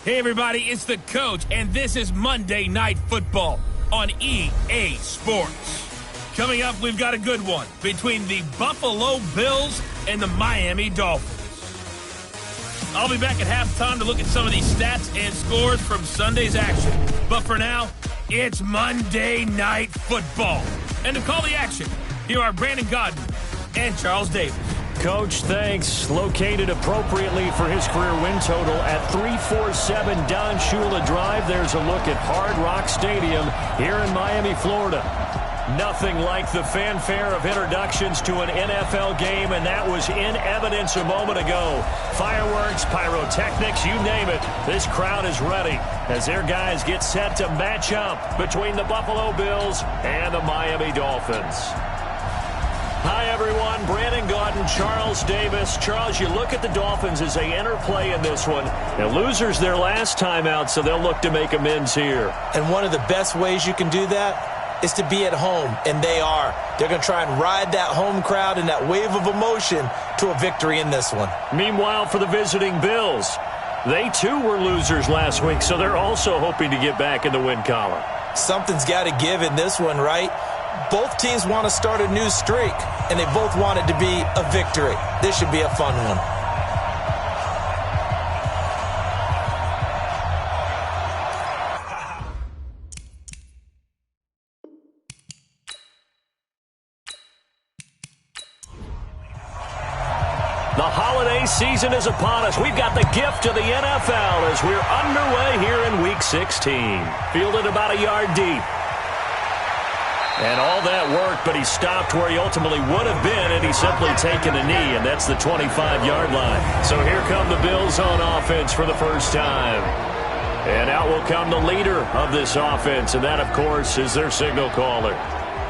Hey everybody, it's the Coach, and this is Monday Night Football on EA Sports. Coming up, we've got a good one between the Buffalo Bills and the Miami Dolphins. I'll be back at halftime to look at some of these stats and scores from Sunday's action. But for now, it's Monday Night Football. And to call the action, here are Brandon Godden and Charles Davis. Coach, thanks. Located appropriately for his career win total at 347 Don Shula Drive. There's a look at Hard Rock Stadium here in Miami, Florida. Nothing like the fanfare of introductions to an NFL game, and that was in evidence a moment ago. Fireworks, pyrotechnics, you name it. This crowd is ready as their guys get set to match up between the Buffalo Bills and the Miami Dolphins. Hi, everyone. Brandon Godden, Charles Davis. Charles, you look at the Dolphins as they enter play in this one. And losers their last time out, so they'll look to make amends here. And one of the best ways you can do that is to be at home, and they are. They're going to try and ride that home crowd and that wave of emotion to a victory in this one. Meanwhile, for the visiting Bills, they too were losers last week, so they're also hoping to get back in the win column. Something's got to give in this one, right? Both teams want to start a new streak, and they both want it to be a victory. This should be a fun one. The holiday season is upon us. We've got the gift of the NFL as we're underway here in Week 16. Fielded about a yard deep. And all that worked, but he stopped where he ultimately would have been, and he's simply taken a knee, and that's the 25-yard line. So here come the Bills on offense for the first time. And out will come the leader of this offense, and that, of course, is their signal caller.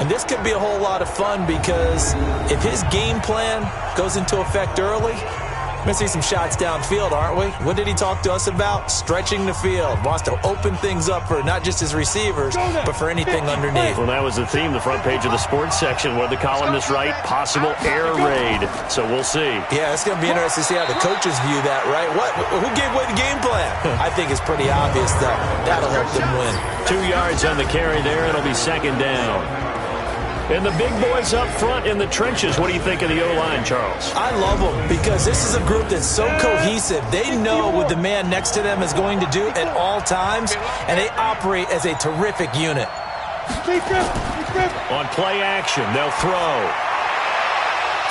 And this could be a whole lot of fun because if his game plan goes into effect early, we're going to see some shots downfield, aren't we? What did he talk to us about? Stretching the field. Wants to open things up for not just his receivers, but for anything underneath. Well, that was the theme, the front page of the sports section. What the columnist write? Possible air raid. So we'll see. Yeah, it's going to be interesting to see how the coaches view that, right? Who gave away the game plan? I think it's pretty obvious, though. That'll help them win. 2 yards on the carry there. It'll be second down. And the big boys up front in the trenches, what do you think of the O-line, Charles? I love them because this is a group that's so cohesive. They know what the man next to them is going to do at all times, and they operate as a terrific unit. On play action, they'll throw.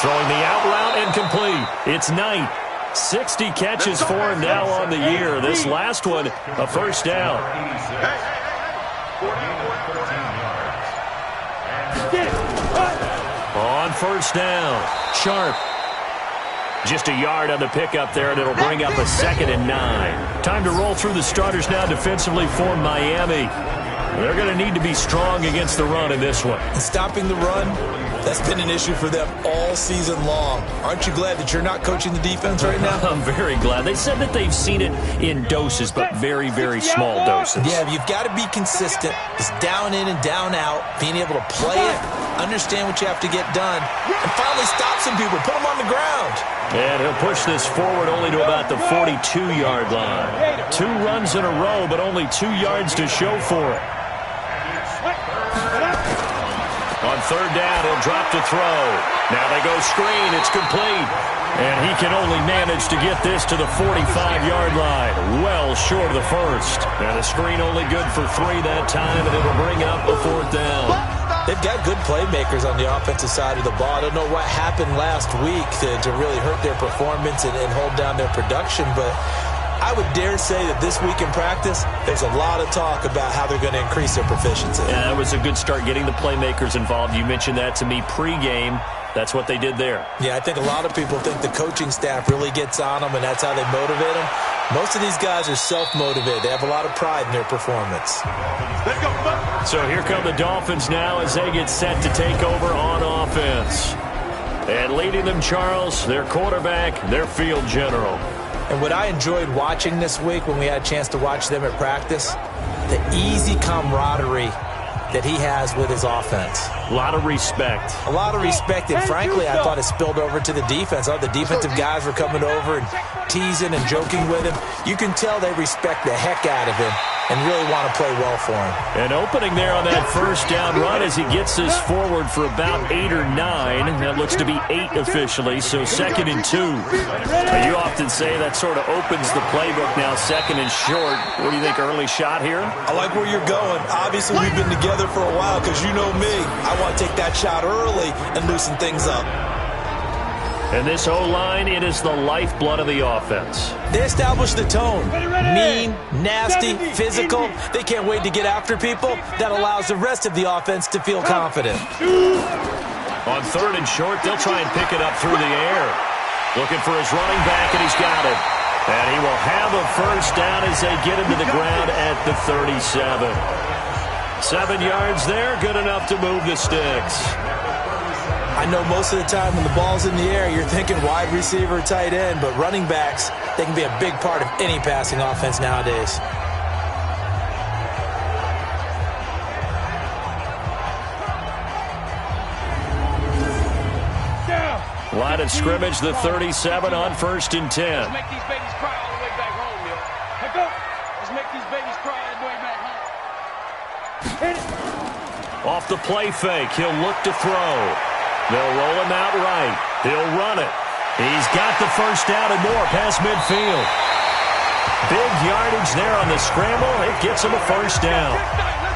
Throwing the out route and complete. It's Knight. 60 catches for him now on the year. This last one, a first down. On first down, Sharp. Just a yard on the pickup there, and it'll bring up a 2nd and 9. Time to roll through the starters now defensively for Miami. They're going to need to be strong against the run in this one. Stopping the run, that's been an issue for them all season long. Aren't you glad that you're not coaching the defense right now? I'm very glad. They said that they've seen it in doses, but very, very small doses. Yeah, you've got to be consistent. It's down in and down out, being able to play it, understand what you have to get done, and finally stop some people, put them on the ground. And he'll push this forward only to about the 42-yard line. 2 runs in a row, but only 2 yards to show for it. On third down, he'll drop to throw. Now they go screen. It's complete. And he can only manage to get this to the 45-yard line. Well short of the first. And the screen only good for 3 that time, and it'll bring up the 4th down. They've got good playmakers on the offensive side of the ball. I don't know what happened last week to really hurt their performance and hold down their production, but I would dare say that this week in practice, there's a lot of talk about how they're going to increase their proficiency. Yeah, that was a good start getting the playmakers involved. You mentioned that to me pregame. That's what they did there. Yeah, I think a lot of people think the coaching staff really gets on them, and that's how they motivate them. Most of these guys are self-motivated. They have a lot of pride in their performance. So here come the Dolphins now as they get set to take over on offense. And leading them, Charles, their quarterback, their field general. And what I enjoyed watching this week when we had a chance to watch them at practice, the easy camaraderie that he has with his offense. A lot of respect. A lot of respect, and frankly, I thought it spilled over to the defense. All the defensive guys were coming over and teasing and joking with him. You can tell they respect the heck out of him and really want to play well for him. An opening there on that first down run as he gets this forward for about 8 or 9. That looks to be 8 officially, so 2nd and 2. You often say that sort of opens the playbook now, 2nd and short. What do you think, early shot here? I like where you're going. Obviously, we've been together for a while because you know me. I want to take that shot early and loosen things up. And this O-line, it is the lifeblood of the offense. They establish the tone. Mean, nasty, physical. They can't wait to get after people. That allows the rest of the offense to feel confident. On 3rd and short, they'll try and pick it up through the air. Looking for his running back, and he's got it. And he will have a first down as they get him to the ground at the 37. 7 yards there, good enough to move the sticks. I know most of the time when the ball's in the air, you're thinking wide receiver, tight end, but running backs, they can be a big part of any passing offense nowadays. Line of scrimmage, the 37 on 1st and 10. Let's make these babies cry all the way back home, yo. Let's go. Let's make these babies cry all the way back home. Off the play fake, he'll look to throw. They'll roll him out right. He'll run it. He's got the first down and more past midfield. Big yardage there on the scramble. It gets him a first down.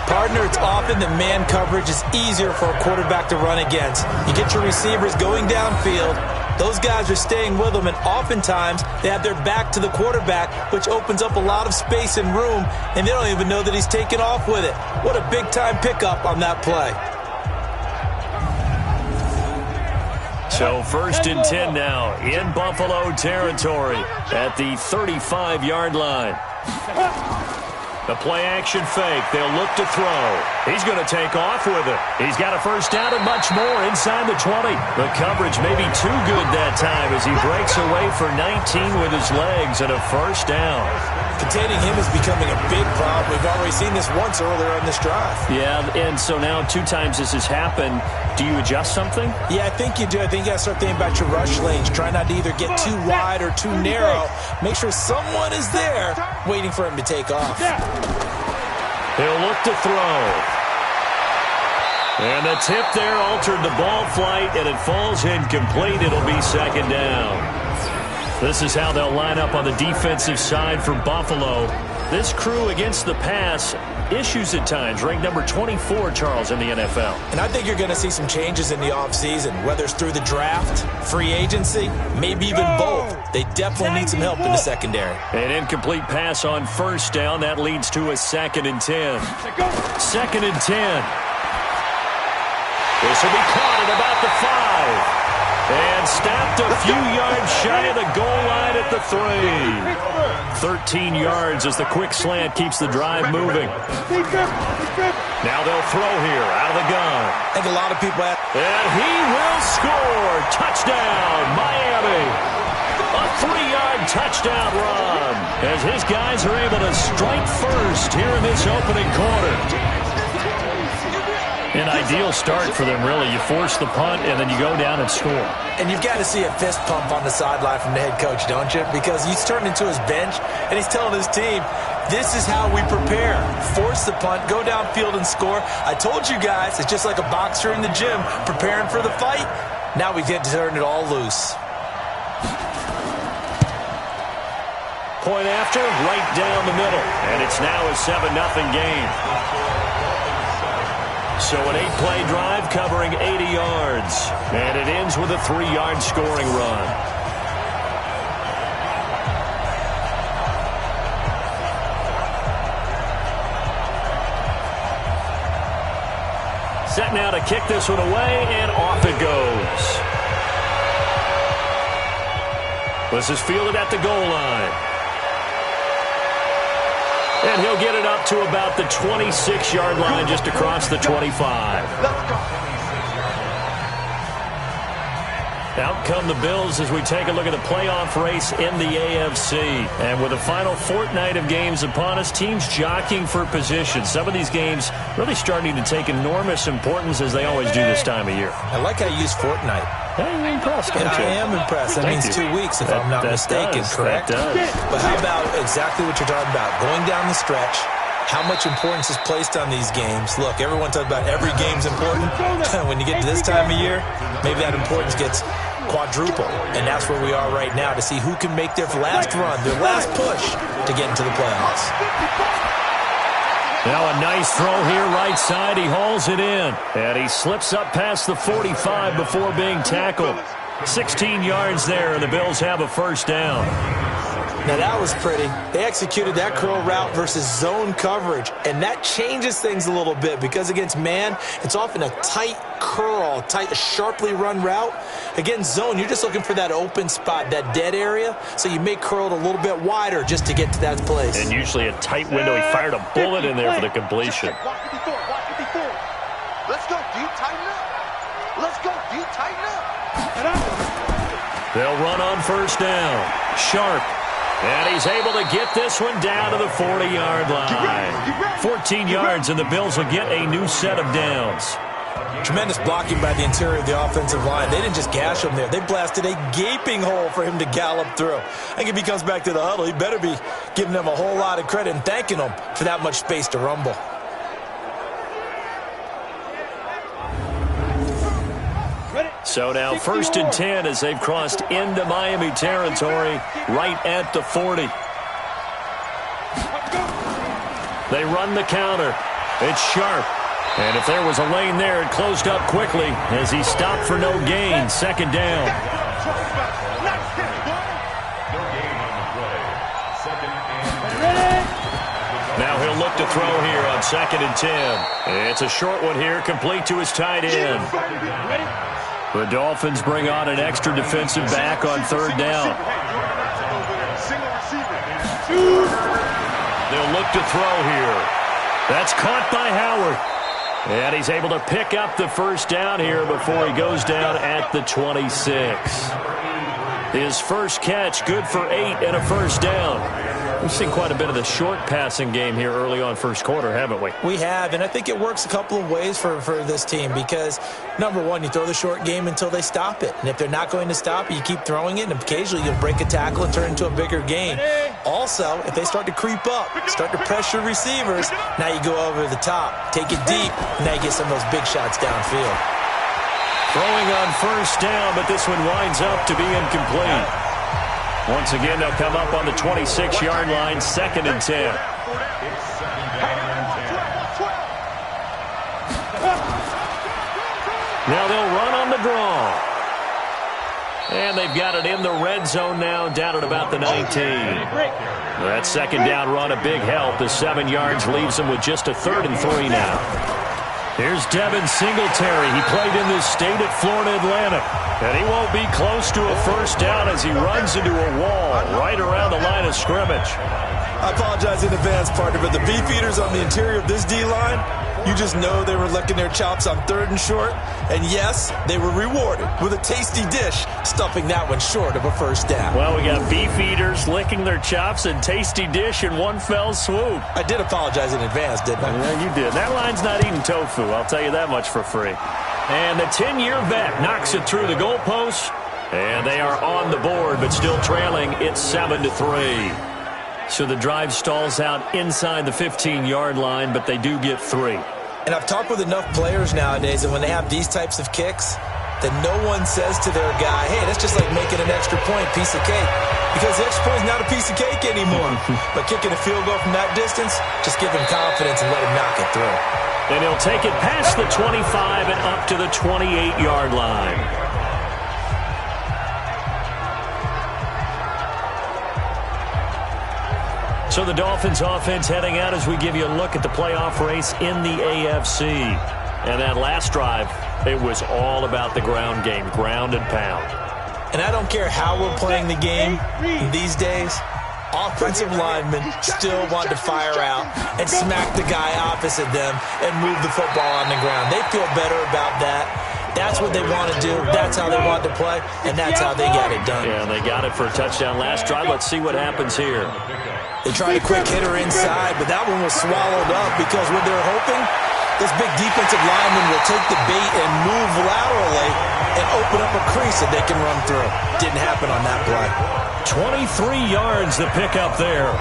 Partner, it's often that man coverage is easier for a quarterback to run against. You get your receivers going downfield. Those guys are staying with them, and oftentimes they have their back to the quarterback, which opens up a lot of space and room, and they don't even know that he's taken off with it. What a big-time pickup on that play. So 1st and 10 now in Buffalo territory at the 35-yard line. The play-action fake. They'll look to throw. He's going to take off with it. He's got a first down and much more inside the 20. The coverage may be too good that time as he breaks away for 19 with his legs and a first down. Containing him is becoming a big problem. We've already seen this once earlier in this drive. Yeah, and so now 2 times this has happened. Do you adjust something? Yeah, I think you do. I think you got to start thinking about your rush lanes. Try not to either get too wide or too narrow. Make sure someone is there waiting for him to take off. He'll look to throw. And the tip there altered the ball flight, and it falls incomplete. It'll be 2nd down. This is how they'll line up on the defensive side for Buffalo. This crew against the pass, issues at times, ranked number 24, Charles, in the NFL. And I think you're going to see some changes in the offseason, whether it's through the draft, free agency, maybe even both. They definitely need some help in the secondary. An incomplete pass on first down. That leads to a 2nd and 10. 2nd and 10. This will be caught at about the 5. And stopped a few yards shy of the goal line at the 3. 13 yards as the quick slant keeps the drive moving. Now they'll throw here out of the gun. I think a lot of people have... And he will score. Touchdown, Miami. A 3-yard touchdown run as his guys are able to strike first here in this opening quarter. An ideal start for them, really. You force the punt, and then you go down and score. And you've got to see a fist pump on the sideline from the head coach, don't you? Because he's turned into his bench, and he's telling his team, this is how we prepare. Force the punt, go downfield and score. I told you guys, it's just like a boxer in the gym preparing for the fight. Now we get to turn it all loose. Point after, right down the middle. And it's now a 7-0 game. So an 8-play drive covering 80 yards. And it ends with a 3-yard scoring run. Set now to kick this one away, and off it goes. This is fielded at the goal line. And he'll get it up to about the 26-yard line, just across the 25. Out come the Bills as we take a look at the playoff race in the AFC. And with the final fortnight of games upon us, teams jockeying for position. Some of these games really starting to take enormous importance as they always do this time of year. I like how you use fortnight. Hey, you're impressed, I am impressed. That means 2 weeks, if I'm not mistaken, correct? That does. But how about exactly what you're talking about? Going down the stretch, how much importance is placed on these games. Look, everyone talks about every game's important. When you get to this time of year, maybe that importance gets quadruple. And that's where we are right now to see who can make their last run, their last push to get into the playoffs. Now a nice throw here, right side. He hauls it in. And he slips up past the 45 before being tackled. 16 yards there, and the Bills have a first down. Now that was pretty. They executed that curl route versus zone coverage, and that changes things a little bit because against man, it's often a tight curl, tight, sharply run route. Against zone, you're just looking for that open spot, that dead area, so you may curl it a little bit wider just to get to that place. And usually a tight window. He fired a bullet in there for the completion. Watch 54, watch 54. Let's go, deep, tighten up. Let's go, deep, tighten up. They'll run on first down. Sharp. And he's able to get this one down to the 40-yard line. 14 yards, and the Bills will get a new set of downs. Tremendous blocking by the interior of the offensive line. They didn't just gash him there. They blasted a gaping hole for him to gallop through. I think if he comes back to the huddle, he better be giving them a whole lot of credit and thanking them for that much space to rumble. So now 1st and 10 as they've crossed into Miami territory right at the 40. They run the counter. It's Sharp. And if there was a lane there, it closed up quickly as he stopped for no gain. Second down. Now he'll look to throw here on 2nd and 10. It's a short one here, complete to his tight end. The Dolphins bring on an extra defensive back on 3rd down. They'll look to throw here. That's caught by Howard. And he's able to pick up the first down here before he goes down at the 26. His first catch, good for 8 and a first down. We've seen quite a bit of the short passing game here early on first quarter, haven't we? We have, and I think it works a couple of ways for this team because, number one, you throw the short game until they stop it. And if they're not going to stop it, you keep throwing it, and occasionally you'll break a tackle and turn it into a bigger gain. Also, if they start to creep up, start to pressure receivers, now you go over the top, take it deep, and now you get some of those big shots downfield. Throwing on first down, but this one winds up to be incomplete. Once again, they'll come up on the 26-yard line, 2nd and 10. Now they'll run on the draw. And they've got it in the red zone now, down at about the 19. That second down run, a big help. The 7 yards leaves them with just a 3rd and 3 now. Here's Devin Singletary. He played in this state at Florida Atlantic. And he won't be close to a first down as he runs into a wall right around the line of scrimmage. I apologize in advance, partner, but the beefeaters on the interior of this D-line, you just know they were licking their chops on 3rd and short. And yes, they were rewarded with a tasty dish, stuffing that one short of a first down. Well, we got beefeaters licking their chops and tasty dish in one fell swoop. I did apologize in advance, didn't I? Yeah, you did. That line's not eating tofu, I'll tell you that much for free. And the 10-year vet knocks it through the goalpost. And they are on the board, but still trailing. It's 7-3. So the drive stalls out inside the 15-yard line, but they do get 3. And I've talked with enough players nowadays that when they have these types of kicks, that no one says to their guy, hey, that's just like making an extra point, piece of cake. Because the extra point is not a piece of cake anymore. But kicking a field goal from that distance, just give him confidence and let him knock it through. And he'll take it past the 25 and up to the 28-yard line. So the Dolphins offense heading out as we give you a look at the playoff race in the AFC. And that last drive, it was all about the ground game, ground and pound. And I don't care how we're playing the game these days, offensive linemen still want to fire out and smack the guy opposite them and move the football on the ground. They feel better about that That's what they want to do. That's how they want to play, and that's how they got it done. Yeah, they got it for a touchdown last drive. Let's see what happens here. They tried a quick hitter inside, but that one was swallowed up because what they're hoping, this big defensive lineman will take the bait and move laterally and open up a crease that they can run through. Didn't happen on that play. 23 yards to pick up there.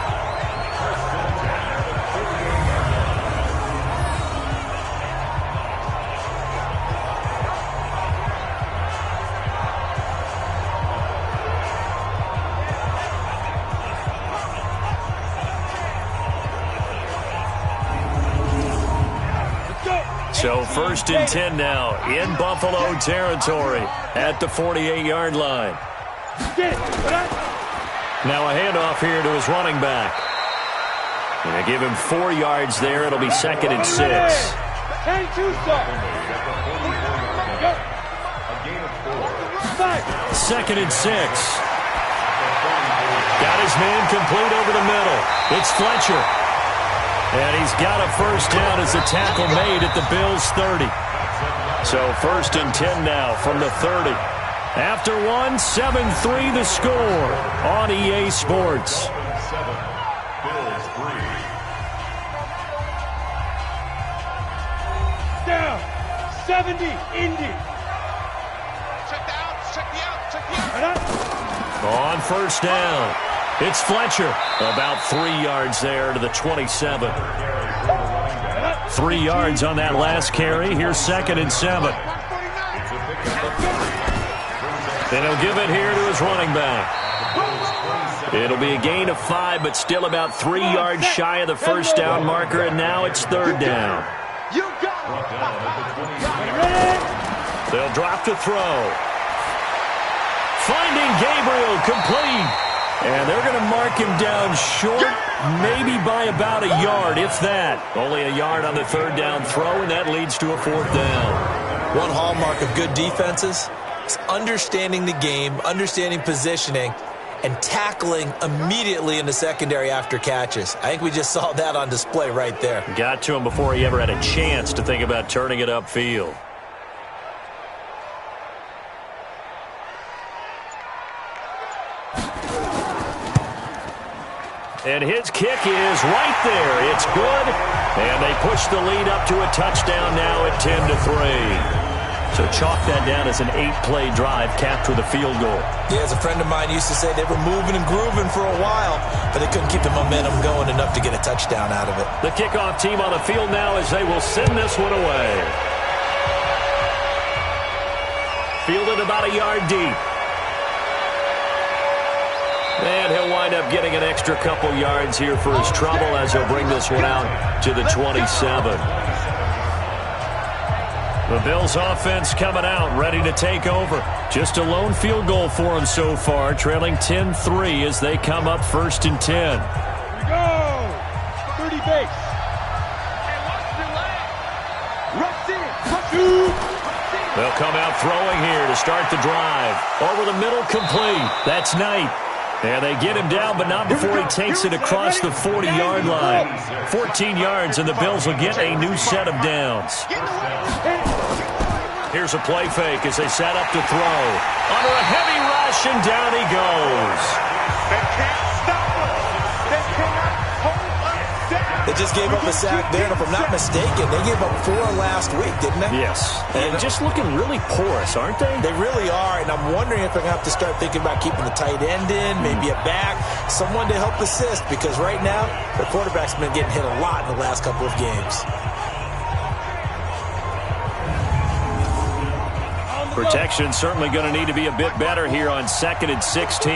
So 1st and 10 now in Buffalo territory at the 48-yard line. Now a handoff here to his running back. And they give him 4 yards there. It'll be 2nd and 6. 2nd and 6. Got his man complete over the middle. It's Fletcher. And he's got a first down as the tackle made at the Bills' 30. So 1st and 10 now from the 30. After one, 7-3 the score on EA Sports. Down, 70, Indy. Check the out. On first down, it's Fletcher. About 3 yards there to the 27. 3 yards on that last carry. Here's 2nd and 7. And he'll give it here to his running back. It'll be a gain of 5, but still about 3 yards shy of the first down marker, and now it's 3rd down. They'll drop to throw. Finding Gabriel complete. And they're going to mark him down short, maybe by about a yard, if that. Only a yard on the 3rd down throw, and that leads to a 4th down. One hallmark of good defenses is understanding the game, understanding positioning, and tackling immediately in the secondary after catches. I think we just saw that on display right there. Got to him before he ever had a chance to think about turning it upfield. And his kick is right there. It's good. And they push the lead up to a touchdown now at 10-3. So chalk that down as an 8-play drive capped with a field goal. Yeah, as a friend of mine used to say, they were moving and grooving for a while, but they couldn't keep the momentum going enough to get a touchdown out of it. The kickoff team on the field now as they will send this one away. Fielded about a yard deep. And he'll wind up getting an extra couple yards here for his trouble as he'll bring this one out to the 27. The Bills offense coming out, ready to take over. Just a lone field goal for them so far, trailing 10-3 as they come up 1st and 10. Here we go. 30 base. They'll come out throwing here to start the drive. Over the middle, complete. That's Knight. And they get him down, but not before he takes it across the 40-yard line. 14 yards, and the Bills will get a new set of downs. Here's a play fake as they set up to throw. Under a heavy rush, and down he goes. They can't stop us. They cannot hold us down. They just gave up a sack there, and if I'm not mistaken, they gave up 4 last week, didn't they? Yes. And just looking really porous, aren't they? They really are, and I'm wondering if they're going to have to start thinking about keeping the tight end in, maybe a back, someone to help assist, because right now, their quarterback's been getting hit a lot in the last couple of games. Protection certainly going to need to be a bit better here on 2nd and 16.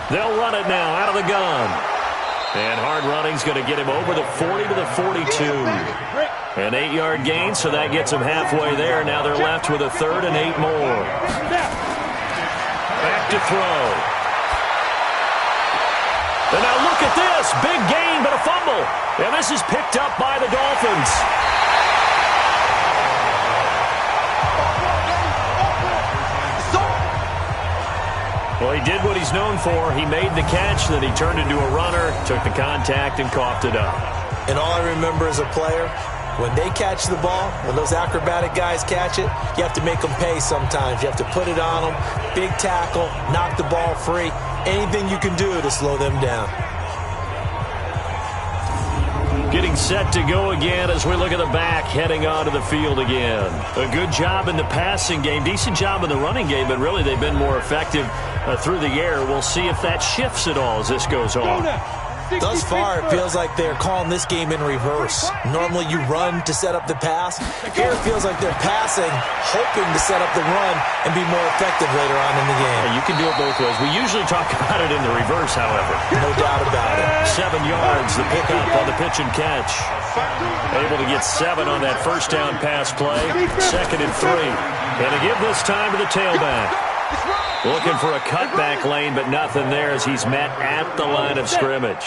They'll run it now out of the gun. And hard running's going to get him over the 40 to the 42. An 8-yard gain, so that gets them halfway there. Now they're left with a 3rd and 8 more. Back to throw. And now look at this. Big gain, but a fumble. And this is picked up by the Dolphins. Well, he did what he's known for. He made the catch, then he turned into a runner, took the contact, and coughed it up. And all I remember as a player, When they catch the ball, when those acrobatic guys catch it, you have to make them pay sometimes. You have to put it on them, big tackle, knock the ball free, anything you can do to slow them down. Getting set to go again as we look at the back, heading onto the field again. A good job in the passing game, decent job in the running game, but really they've been more effective through the air. We'll see if that shifts at all as this goes on. Thus far, it feels like they're calling this game in reverse. Normally you run to set up the pass. Here it feels like they're passing, hoping to set up the run and be more effective later on in the game. You can do it both ways. We usually talk about it in the reverse, however. No doubt about it. 7 yards, the pickup on the pitch and catch. Able to get 7 on that first down pass play. 2nd and 3. And to give this time to the tailback. Looking for a cutback lane, but nothing there as he's met at the line of scrimmage.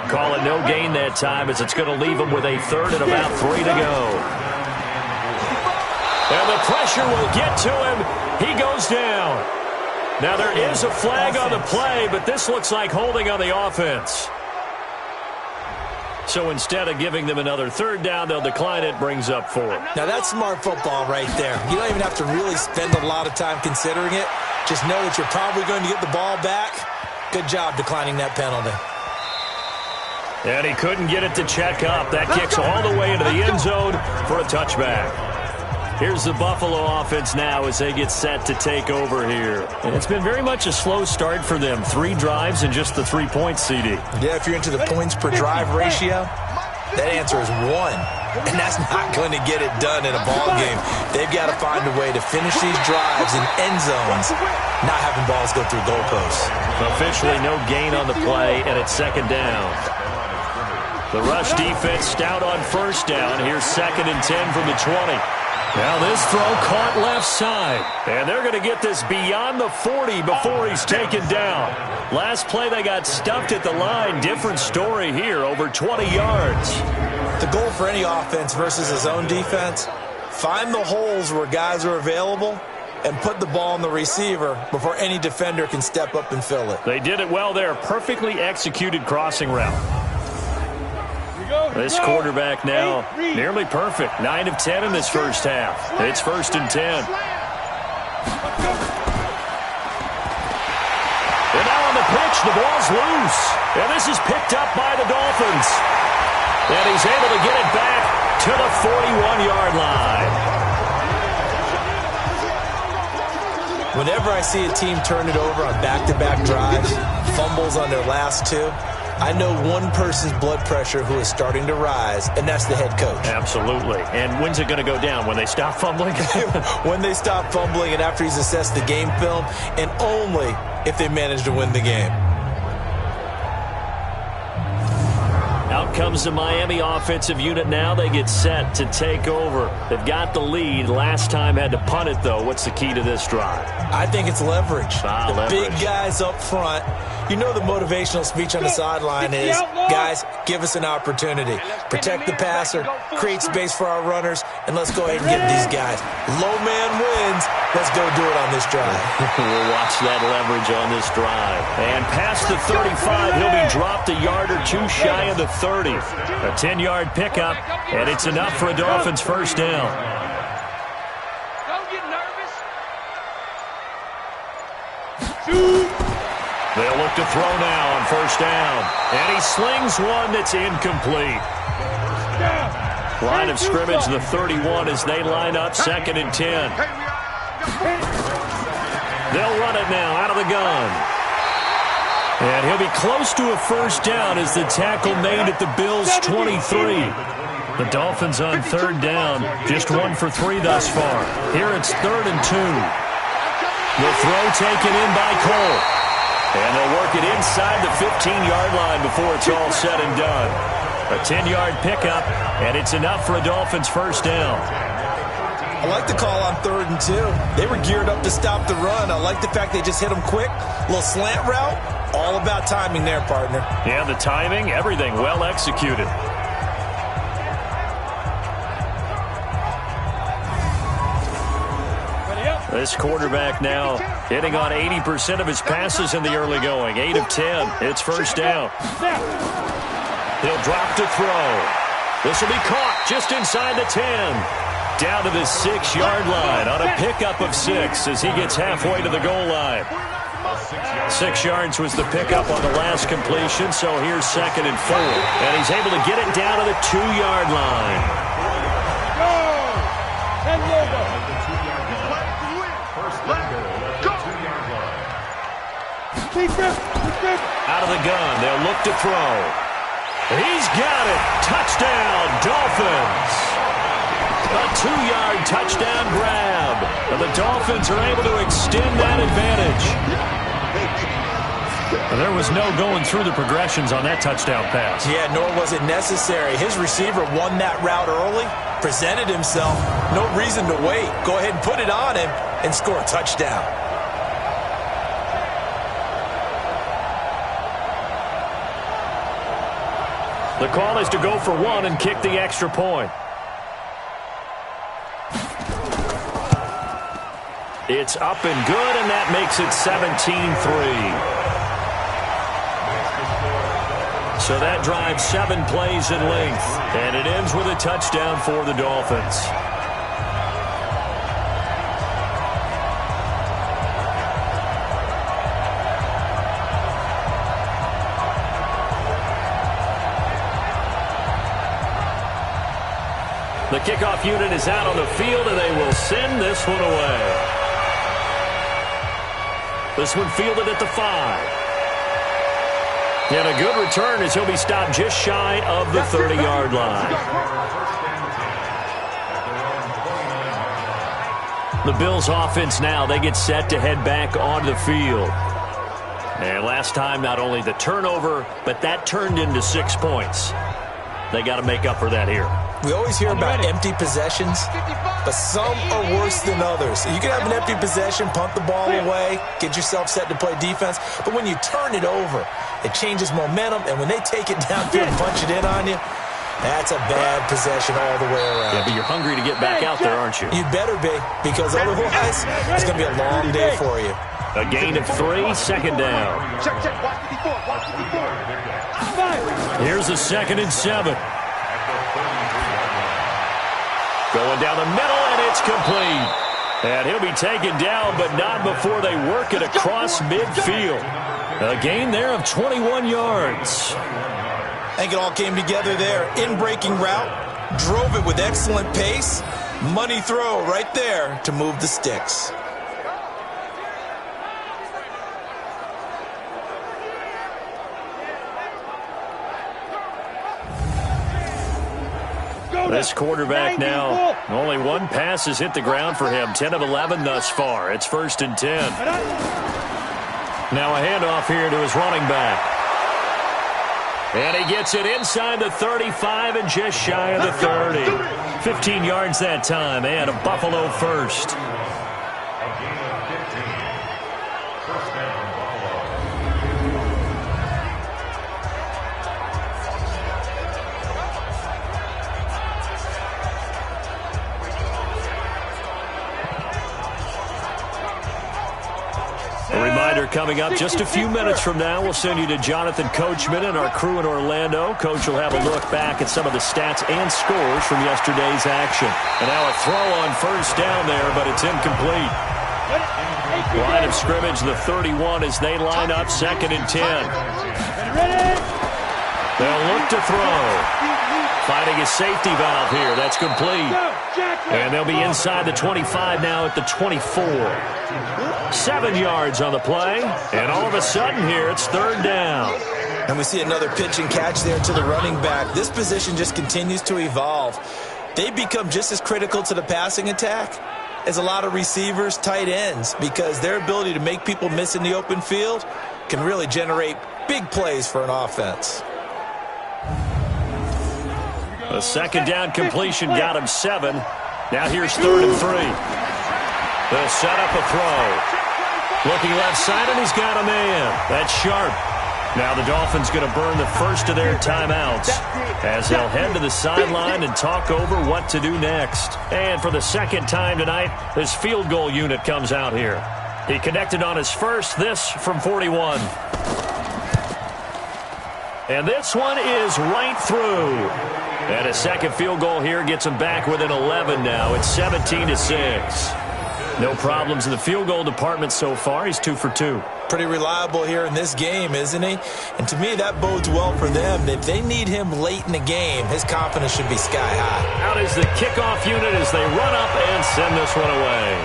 Call it no gain that time as it's going to leave him with a 3rd and about 3 to go. And the pressure will get to him. He goes down. Now there is a flag on the play, but this looks like holding on the offense. So instead of giving them another 3rd down, they'll decline it, brings up 4. Now that's smart football right there. You don't even have to really spend a lot of time considering it. Just know that you're probably going to get the ball back. Good job declining that penalty. And he couldn't get it to check up. That kicks all the way into the end zone for a touchback. Here's the Buffalo offense now as they get set to take over here. And it's been very much a slow start for them. 3 drives and just the 3 points, CD. Yeah, if you're into the points per drive ratio, that answer is 1. And that's not going to get it done in a ball game. They've got to find a way to finish these drives in end zones, not having balls go through goalposts. Officially no gain on the play, and it's 2nd down. The rush defense stout on 1st down. Here's 2nd and 10 from the 20. Now this throw caught left side. And they're going to get this beyond the 40 before he's taken down. Last play they got stuffed at the line. Different story here, over 20 yards. The goal for any offense versus a zone defense, find the holes where guys are available and put the ball on the receiver before any defender can step up and fill it. They did it well there. Perfectly executed crossing route. This quarterback now nearly perfect. 9 of 10 in this first half. It's 1st and 10. And now on the pitch, the ball's loose. And this is picked up by the Dolphins. And he's able to get it back to the 41-yard line. Whenever I see a team turn it over on back-to-back drives, fumbles on their last 2, I know one person's blood pressure who is starting to rise, and that's the head coach. Absolutely. And when's it going to go down? When they stop fumbling? When they stop fumbling and after he's assessed the game film, and only if they manage to win the game. Out comes the Miami offensive unit now. They get set to take over. They've got the lead. Last time had to punt it, though. What's the key to this drive? I think it's leverage. Leverage. Big guys up front. You know the motivational speech on the sideline is, guys, give us an opportunity. Protect the passer, create space for our runners, and let's go ahead and get these guys. Low man wins. Let's go do it on this drive. We'll watch that leverage on this drive. And past the 35, he'll be dropped a yard or 2 shy of the 30. A 10-yard pickup, and it's enough for a Dolphins first down. Don't get nervous. They'll look to throw now on first down. And he slings one that's incomplete. Line of scrimmage, the 31 as they line up, 2nd and 10. They'll run it now out of the gun. And he'll be close to a first down as the tackle made at the Bills' 23. The Dolphins on 3rd down, just 1 for 3 thus far. Here it's 3rd and 2. The throw taken in by Cole. And they'll work it inside the 15-yard line before it's all said and done. A 10-yard pickup, and it's enough for a Dolphins first down. I like the call on 3rd and 2. They were geared up to stop the run. I like the fact they just hit them quick. A little slant route. All about timing there, partner. Yeah, the timing, everything well executed. This quarterback now hitting on 80% of his passes in the early going. 8 of 10. It's first down. He'll drop to throw. This will be caught just inside the 10. Down to the 6-yard line on a pickup of 6 as he gets halfway to the goal line. 6 yards was the pickup on the last completion, so here's 2nd and 4. And he's able to get it down to the 2-yard line. Out of the gun, they'll look to throw. He's got it. Touchdown, Dolphins. A 2-yard touchdown grab. And the Dolphins are able to extend that advantage. And there was no going through the progressions on that touchdown pass. Yeah, nor was it necessary. His receiver won that route early, presented himself. No reason to wait. Go ahead and put it on him and score a touchdown. The call is to go for 1 and kick the extra point. It's up and good, and that makes it 17-3. So that drives 7 plays in length, and it ends with a touchdown for the Dolphins. The kickoff unit is out on the field, and they will send this one away. This one fielded at the 5. And a good return as he'll be stopped just shy of the 30-yard line. The Bills offense now, they get set to head back onto the field. And last time, not only the turnover, but that turned into 6 points. They got to make up for that here. We always hear about empty possessions, but some are worse than others. You can have an empty possession, punt the ball away, get yourself set to play defense, but when you turn it over, it changes momentum, and when they take it downfield and punch it in on you, that's a bad possession all the way around. Yeah, but you're hungry to get back out there, aren't you? You better be, because otherwise it's going to be a long day for you. A gain of 3, 2nd down. Here's a 2nd and 7. Going down the middle, and it's complete. And he'll be taken down, but not before they work it across midfield. A gain there of 21 yards. I think it all came together there. In-breaking route, drove it with excellent pace. Money throw right there to move the sticks. This quarterback now, only 1 pass has hit the ground for him. 10 of 11 thus far. It's 1st and 10. Now a handoff here to his running back. And he gets it inside the 35 and just shy of the 30. 15 yards that time, and a Buffalo first. Coming up just a few minutes from now, we'll send you to Jonathan Coachman and our crew in Orlando. Coach will have a look back at some of the stats and scores from yesterday's action. And now a throw on 1st down there, but it's incomplete. Line of scrimmage, the 31 as they line up 2nd and 10. They'll look to throw. Finding a safety valve here. That's complete. And they'll be inside the 25 now at the 24. 7 yards on the play, and all of a sudden here it's 3rd down. And we see another pitch and catch there to the running back. This position just continues to evolve. They become just as critical to the passing attack as a lot of receivers, tight ends, because their ability to make people miss in the open field can really generate big plays for an offense. A 2nd down completion got him 7. Now here's 3rd and 3. They'll set up a throw. Looking left side, and he's got a man. That's sharp. Now the Dolphins going to burn the first of their timeouts as they'll head to the sideline and talk over what to do next. And for the 2nd time tonight, this field goal unit comes out here. He connected on his first, this from 41. And this one is right through. And a second field goal here gets them back within 11 now. It's 17-6. No problems in the field goal department so far. He's 2 for 2. Pretty reliable here in this game, isn't he? And to me, that bodes well for them. If they need him late in the game, his confidence should be sky high. Out is the kickoff unit as they run up and send this one away.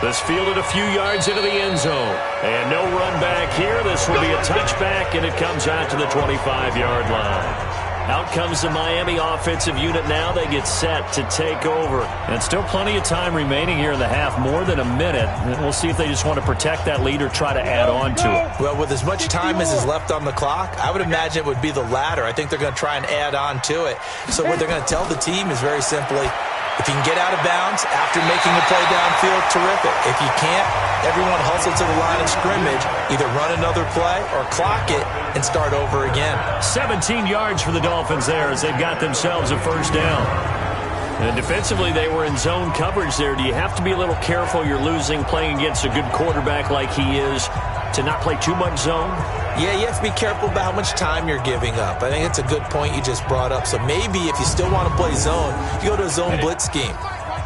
This fielded a few yards into the end zone. And no run back here. This will be a touchback, and it comes out to the 25-yard line. Out comes the Miami offensive unit now. They get set to take over. And still plenty of time remaining here in the half, more than a minute. And we'll see if they just want to protect that lead or try to add on to it. Well, with as much time as is left on the clock, I would imagine it would be the latter. I think they're going to try and add on to it. So what they're going to tell the team is very simply, if you can get out of bounds after making a play downfield, terrific. If you can't, everyone hustle to the line of scrimmage, either run another play or clock it and start over again. 17 yards for the Dolphins there as they've got themselves a first down. And defensively, they were in zone coverage there. Do you have to be a little careful? You're losing playing against a good quarterback like he is to not play too much zone? Yeah, you have to be careful about how much time you're giving up. I think it's a good point you just brought up. So maybe if you still want to play zone, you go to a zone blitz scheme.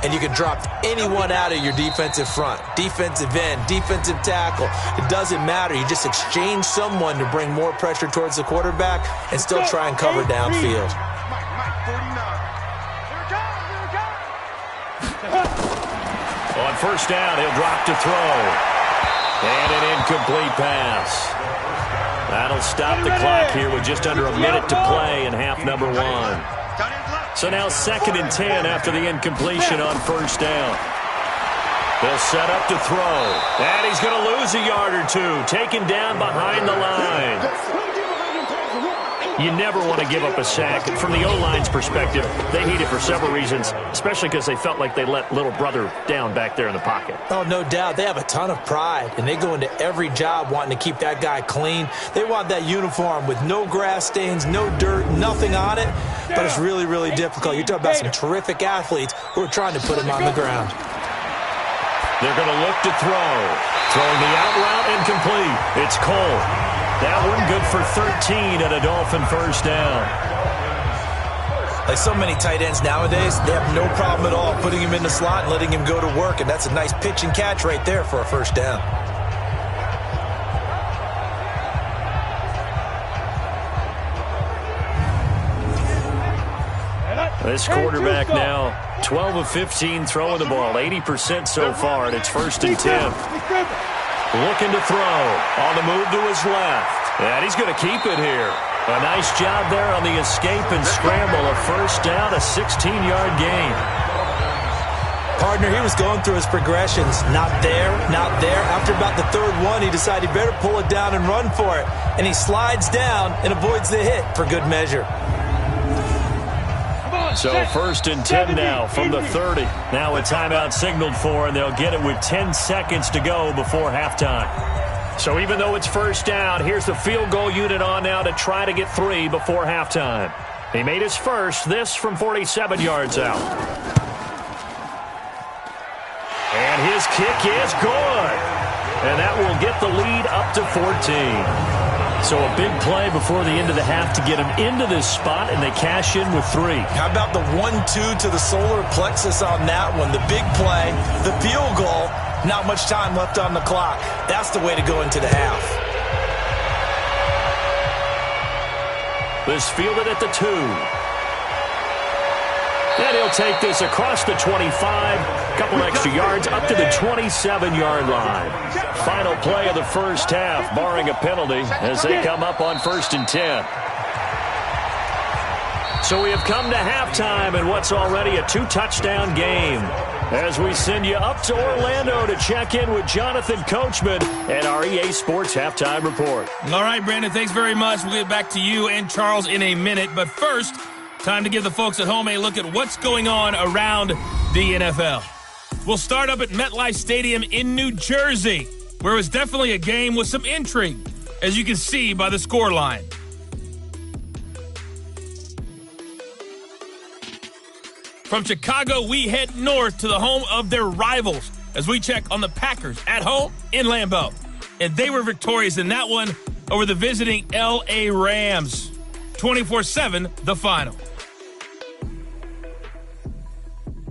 And you can drop anyone out of your defensive front, defensive end, defensive tackle. It doesn't matter. You just exchange someone to bring more pressure towards the quarterback and still try and cover downfield. On first down, he'll drop to throw. And an incomplete pass. That'll stop the clock here with just under a minute to play in half number 1. So now 2nd and 10 after the incompletion on first down. They'll set up to throw. And he's going to lose a yard or two. Taken down behind the line. You never want to give up a sack. And from the O-line's perspective, they hate it for several reasons, especially because they felt like they let little brother down back there in the pocket. Oh, no doubt. They have a ton of pride, and they go into every job wanting to keep that guy clean. They want that uniform with no grass stains, no dirt, nothing on it. But it's really, really difficult. You're talking about some terrific athletes who are trying to put him on the ground. They're going to look to throw. Throwing the out route incomplete. It's Cole. That one good for 13 at a Dolphin first down. Like so many tight ends nowadays, they have no problem at all putting him in the slot and letting him go to work. And that's a nice pitch and catch right there for a first down. This quarterback now, 12 of 15 throwing the ball, 80% so far, and it's 1st and 10. Looking to throw. On the move to his left. And he's going to keep it here. A nice job there on the escape and scramble. A first down, a 16-yard gain. Partner, he was going through his progressions. Not there, not there. After about the 3rd one, he decided he better pull it down and run for it. And he slides down and avoids the hit for good measure. So 1st and 10 now from the 30. Now a timeout signaled for, and they'll get it with 10 seconds to go before halftime. So even though it's first down, here's the field goal unit on now to try to get 3 before halftime. He made his first, this from 47 yards out. And his kick is good. And that will get the lead up to 14. So a big play before the end of the half to get him into this spot, and they cash in with 3. How about the 1-2 to the solar plexus on that one? The big play, the field goal, not much time left on the clock. That's the way to go into the half. This fielded at the 2. And he'll take this across the 25, couple extra yards up to the 27-yard line. Final play of the first half, barring a penalty, as they come up on 1st and 10. So we have come to halftime in what's already a 2-touchdown game. As we send you up to Orlando to check in with Jonathan Coachman and our EA Sports Halftime Report. All right, Brandon, thanks very much. We'll get back to you and Charles in a minute. But first, time to give the folks at home a look at what's going on around the NFL. We'll start up at MetLife Stadium in New Jersey, where it was definitely a game with some intrigue, as you can see by the scoreline. From Chicago, we head north to the home of their rivals as we check on the Packers at home in Lambeau. And they were victorious in that one over the visiting L.A. Rams. 24-7, the final.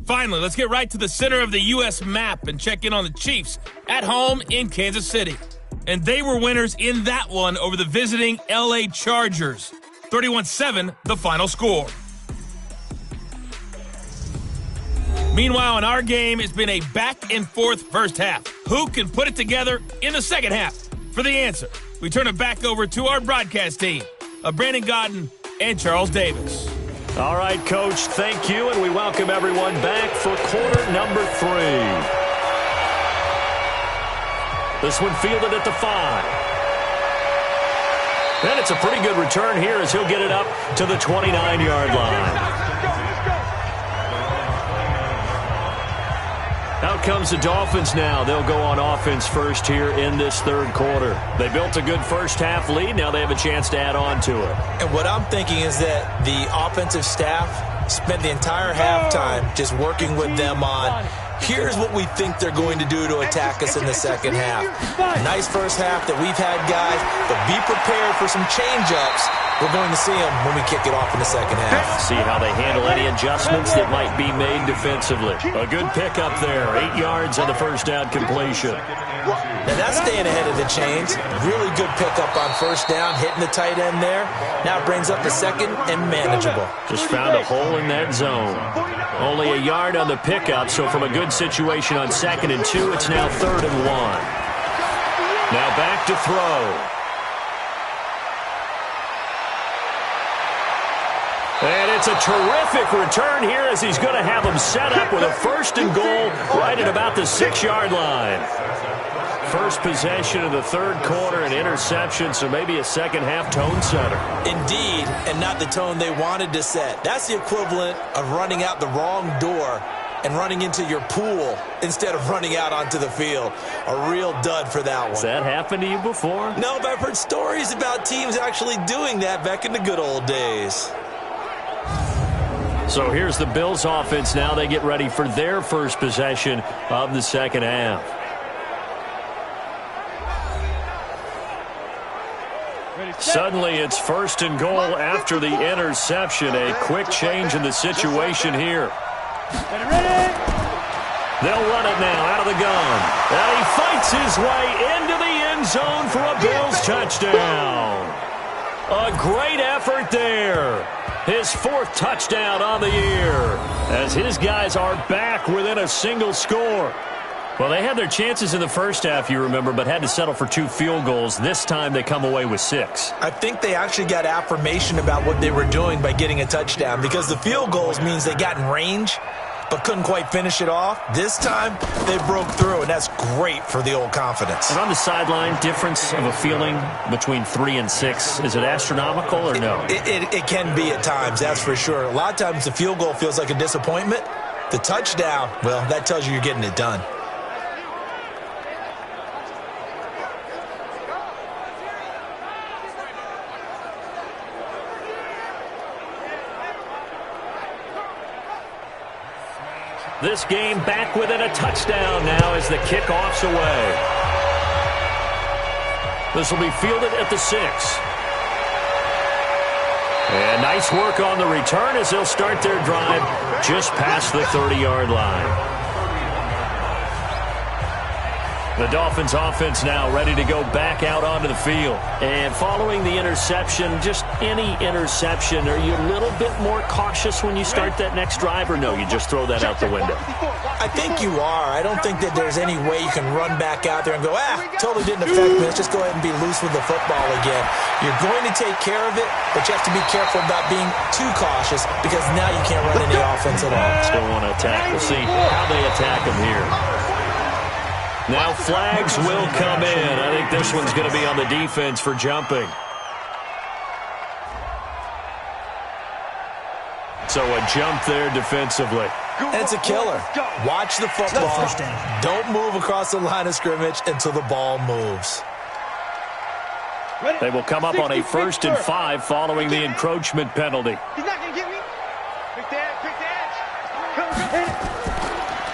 Finally, let's get right to the center of the U.S. map and check in on the Chiefs at home in Kansas City. And they were winners in that one over the visiting L.A. Chargers. 31-7, the final score. Meanwhile, in our game, it's been a back-and-forth first half. Who can put it together in the second half? For the answer, we turn it back over to our broadcast team of Brandon Godden and Charles Davis. All right, Coach, thank you, and we welcome everyone back for quarter number 3. This one fielded at the 5. And it's a pretty good return here as he'll get it up to the 29-yard line. Out comes the Dolphins now. They'll go on offense first here in this third quarter. They built a good first half lead. Now they have a chance to add on to it. And what I'm thinking is that the offensive staff spent the entire halftime just working with them on, here's what we think they're going to do to attack us in the second half. Nice first half that we've had, guys, but be prepared for some change-ups. We're going to see them when we kick it off in the second half. See how they handle any adjustments that might be made defensively. A good pickup there. 8 yards on the first down completion. Now that's staying ahead of the chains. Really good pickup on first down, hitting the tight end there. Now it brings up the second and manageable. Just found a hole in that zone. Only a yard on the pickup, so from a good situation on 2nd and 2, it's now 3rd and 1. Now back to throw. And it's a terrific return here as he's going to have them set up with a 1st and goal right at about the 6-yard line. First possession of the third quarter, an interception, so maybe a second half tone setter. Indeed, and not the tone they wanted to set. That's the equivalent of running out the wrong door and running into your pool instead of running out onto the field. A real dud for that one. Has that happened to you before? No, but I've heard stories about teams actually doing that back in the good old days. So here's the Bills offense now. They get ready for their first possession of the second half. Suddenly it's 1st and goal after the interception. A quick change in the situation here. They'll run it now out of the gun. And he fights his way into the end zone for a Bills touchdown. A great effort there. His 4th touchdown on the year as his guys are back within a single score. Well, they had their chances in the first half, you remember, but had to settle for 2 field goals. This time they come away with 6. I think they actually got affirmation about what they were doing by getting a touchdown, because the field goals means they got in range but couldn't quite finish it off. This time, they broke through, and that's great for the old confidence. And on the sideline, difference of a feeling between 3 and 6, is it astronomical or no? It can be at times, that's for sure. A lot of times the field goal feels like a disappointment. The touchdown, well, that tells you you're getting it done. This game back within a touchdown now as the kickoff's away. This will be fielded at the 6. And nice work on the return as they'll start their drive just past the 30-yard line. The Dolphins offense now ready to go back out onto the field. And following the interception, just any interception, are you a little bit more cautious when you start that next drive, or no, you just throw that out the window? I think you are. I don't think that there's any way you can run back out there and go, totally didn't affect me. Let's just go ahead and be loose with the football again. You're going to take care of it, but you have to be careful about being too cautious, because now you can't run any offense at all. Still want to attack. We'll see how they attack him here. Now flags will come in. I think this one's going to be on the defense for jumping. So a jump there defensively. And it's a killer. Watch the football. Don't move across the line of scrimmage until the ball moves. They will come up on a 1st and 5 following the encroachment penalty. He's not going to get me. Quick edge.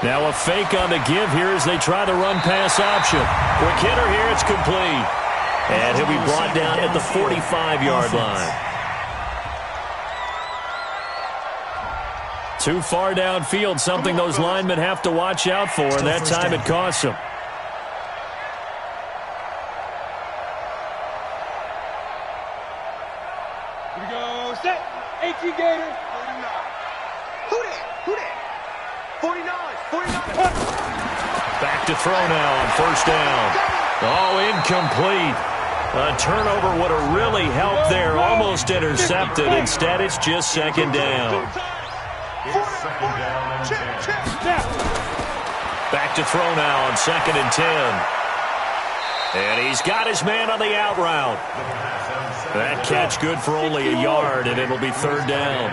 Now a fake on the give here as they try the run pass option. Quick hitter here, it's complete. And he'll be brought down at the 45-yard line. Too far downfield, something those linemen have to watch out for, and that time it costs them. Here we go. Set. 18 Gator. 49. Who that? 49. Back to throw now on first down. Oh, incomplete. A turnover would have really helped there. Almost intercepted. Instead, it's just second down. Back to throw now on 2nd and 10. And he's got his man on the out route. That catch good for only a yard, and it'll be 3rd down.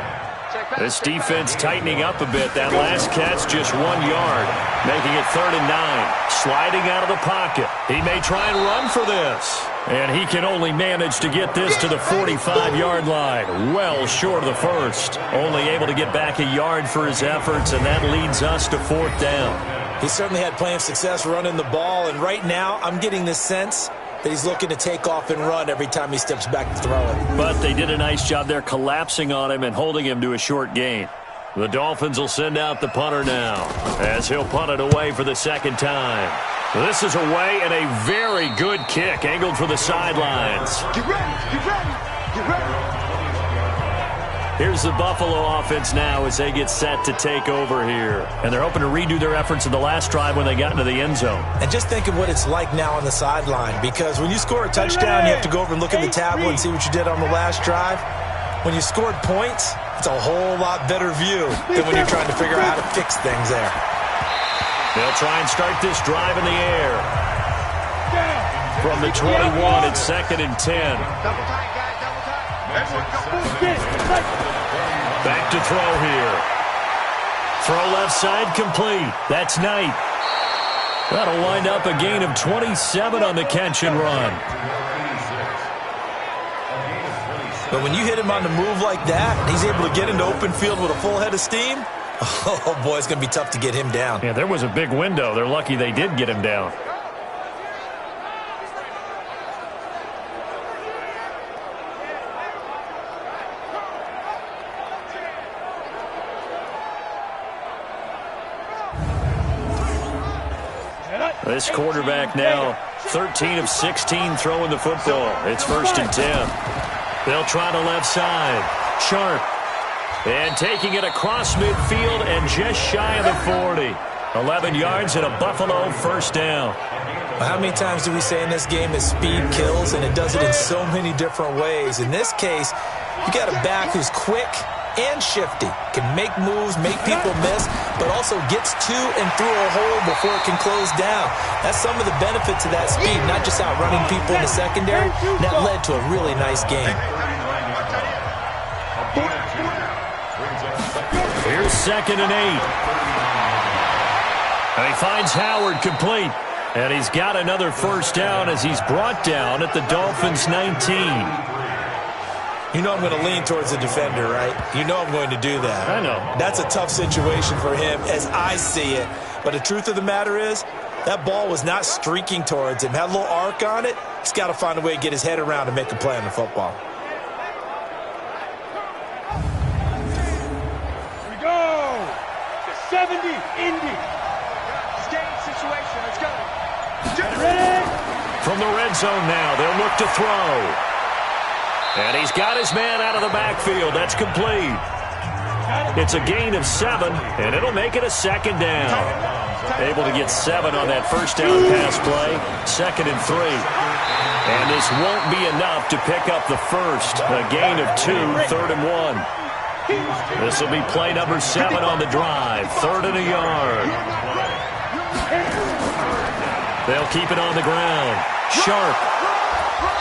This defense tightening up a bit. That last catch just 1 yard, making it 3rd and 9. Sliding out of the pocket. He may try and run for this. And he can only manage to get this to the 45-yard line. Well short of the first. Only able to get back a yard for his efforts, and that leads us to 4th down. He certainly had plenty of success running the ball, and right now I'm getting this sense that he's looking to take off and run every time he steps back to throw it. But they did a nice job there collapsing on him and holding him to a short gain. The Dolphins will send out the punter now as he'll punt it away for the 2nd time. This is away and a very good kick angled for the sidelines. Get ready. Here's the Buffalo offense now as they get set to take over here. And they're hoping to redo their efforts in the last drive when they got into the end zone. And just think of what it's like now on the sideline, because when you score a touchdown, you have to go over and look at the tablet and see what you did on the last drive. When you scored points, it's a whole lot better view than when you're trying to figure out how to fix things there. They'll try and start this drive in the air. From the 21, it's 2nd and 10. Double tight, guys. Double tight. Back to throw here. Throw left side complete. That's Knight. That'll wind up a gain of 27 on the catch and run. But when you hit him on the move like that, and he's able to get into open field with a full head of steam, oh boy, it's going to be tough to get him down. Yeah, there was a big window. They're lucky they did get him down. This quarterback now 13 of 16 throwing the football. It's 1st and 10. They'll try to left side. Sharp. And taking it across midfield and just shy of the 40. 11 yards and a Buffalo 1st down. How many times do we say in this game that speed kills, and it does it in so many different ways? In this case, you got a back who's quick and shifty, can make moves, make people miss, but also gets to and through a hole before it can close down. That's some of the benefits of that speed, not just outrunning people in the secondary. That led to a really nice game. Here's 2nd and 8. And he finds Howard complete. And he's got another 1st down as he's brought down at the Dolphins' 19. You know I'm going to lean towards the defender, right? You know I'm going to do that. I know. That's a tough situation for him as I see it. But the truth of the matter is, that ball was not streaking towards him. Had a little arc on it. He's got to find a way to get his head around and make a play on the football. Here we go. The 70, Indy. Game situation. Let's go. Get ready. From the red zone now, they'll look to throw. And he's got his man out of the backfield. That's complete. It's a gain of 7, and it'll make it a 2nd down. Able to get 7 on that 1st down pass play. 2nd and 3. And this won't be enough to pick up the first. A gain of 2, 3rd and 1. This will be play number 7 on the drive. 3rd and a yard. They'll keep it on the ground. Sharp.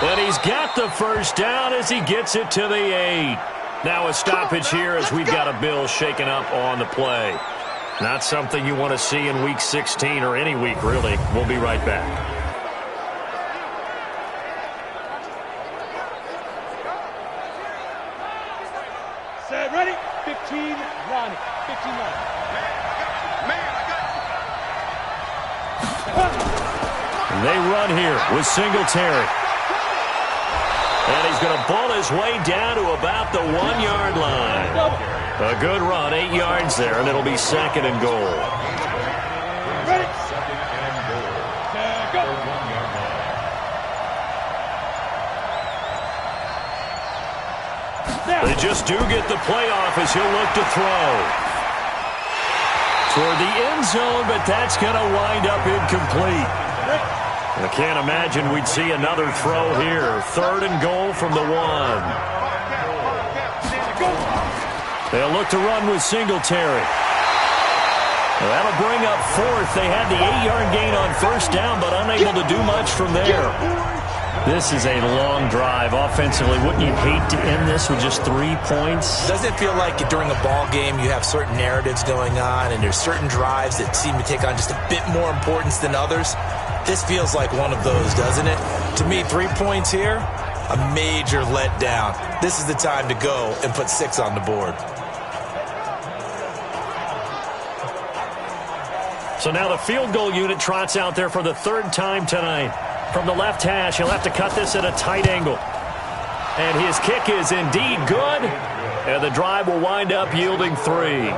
And he's got the 1st down as he gets it to the 8. Now a stoppage here as we've got a Bill shaken up on the play. Not something you want to see in Week 16 or any week, really. We'll be right back. Set, ready? 15, Ronnie. 15, Ronnie. And they run here with Singletary. And he's going to bull his way down to about the 1-yard line. A good run, 8 yards there, and it'll be 2nd and goal. Ready? Go. They just do get the playoff as he'll look to throw. Toward the end zone, but that's going to wind up incomplete. I can't imagine we'd see another throw here. 3rd and goal from the 1. They'll look to run with Singletary. Well, that'll bring up 4th. They had the 8-yard gain on 1st down, but unable to do much from there. This is a long drive offensively. Wouldn't you hate to end this with just 3 points? Doesn't it feel like during a ball game you have certain narratives going on and there's certain drives that seem to take on just a bit more importance than others? This feels like one of those, doesn't it? To me, 3 points here, a major letdown. This is the time to go and put 6 on the board. So now the field goal unit trots out there for the 3rd time tonight. From the left hash, he'll have to cut this at a tight angle. And his kick is indeed good. And the drive will wind up yielding 3.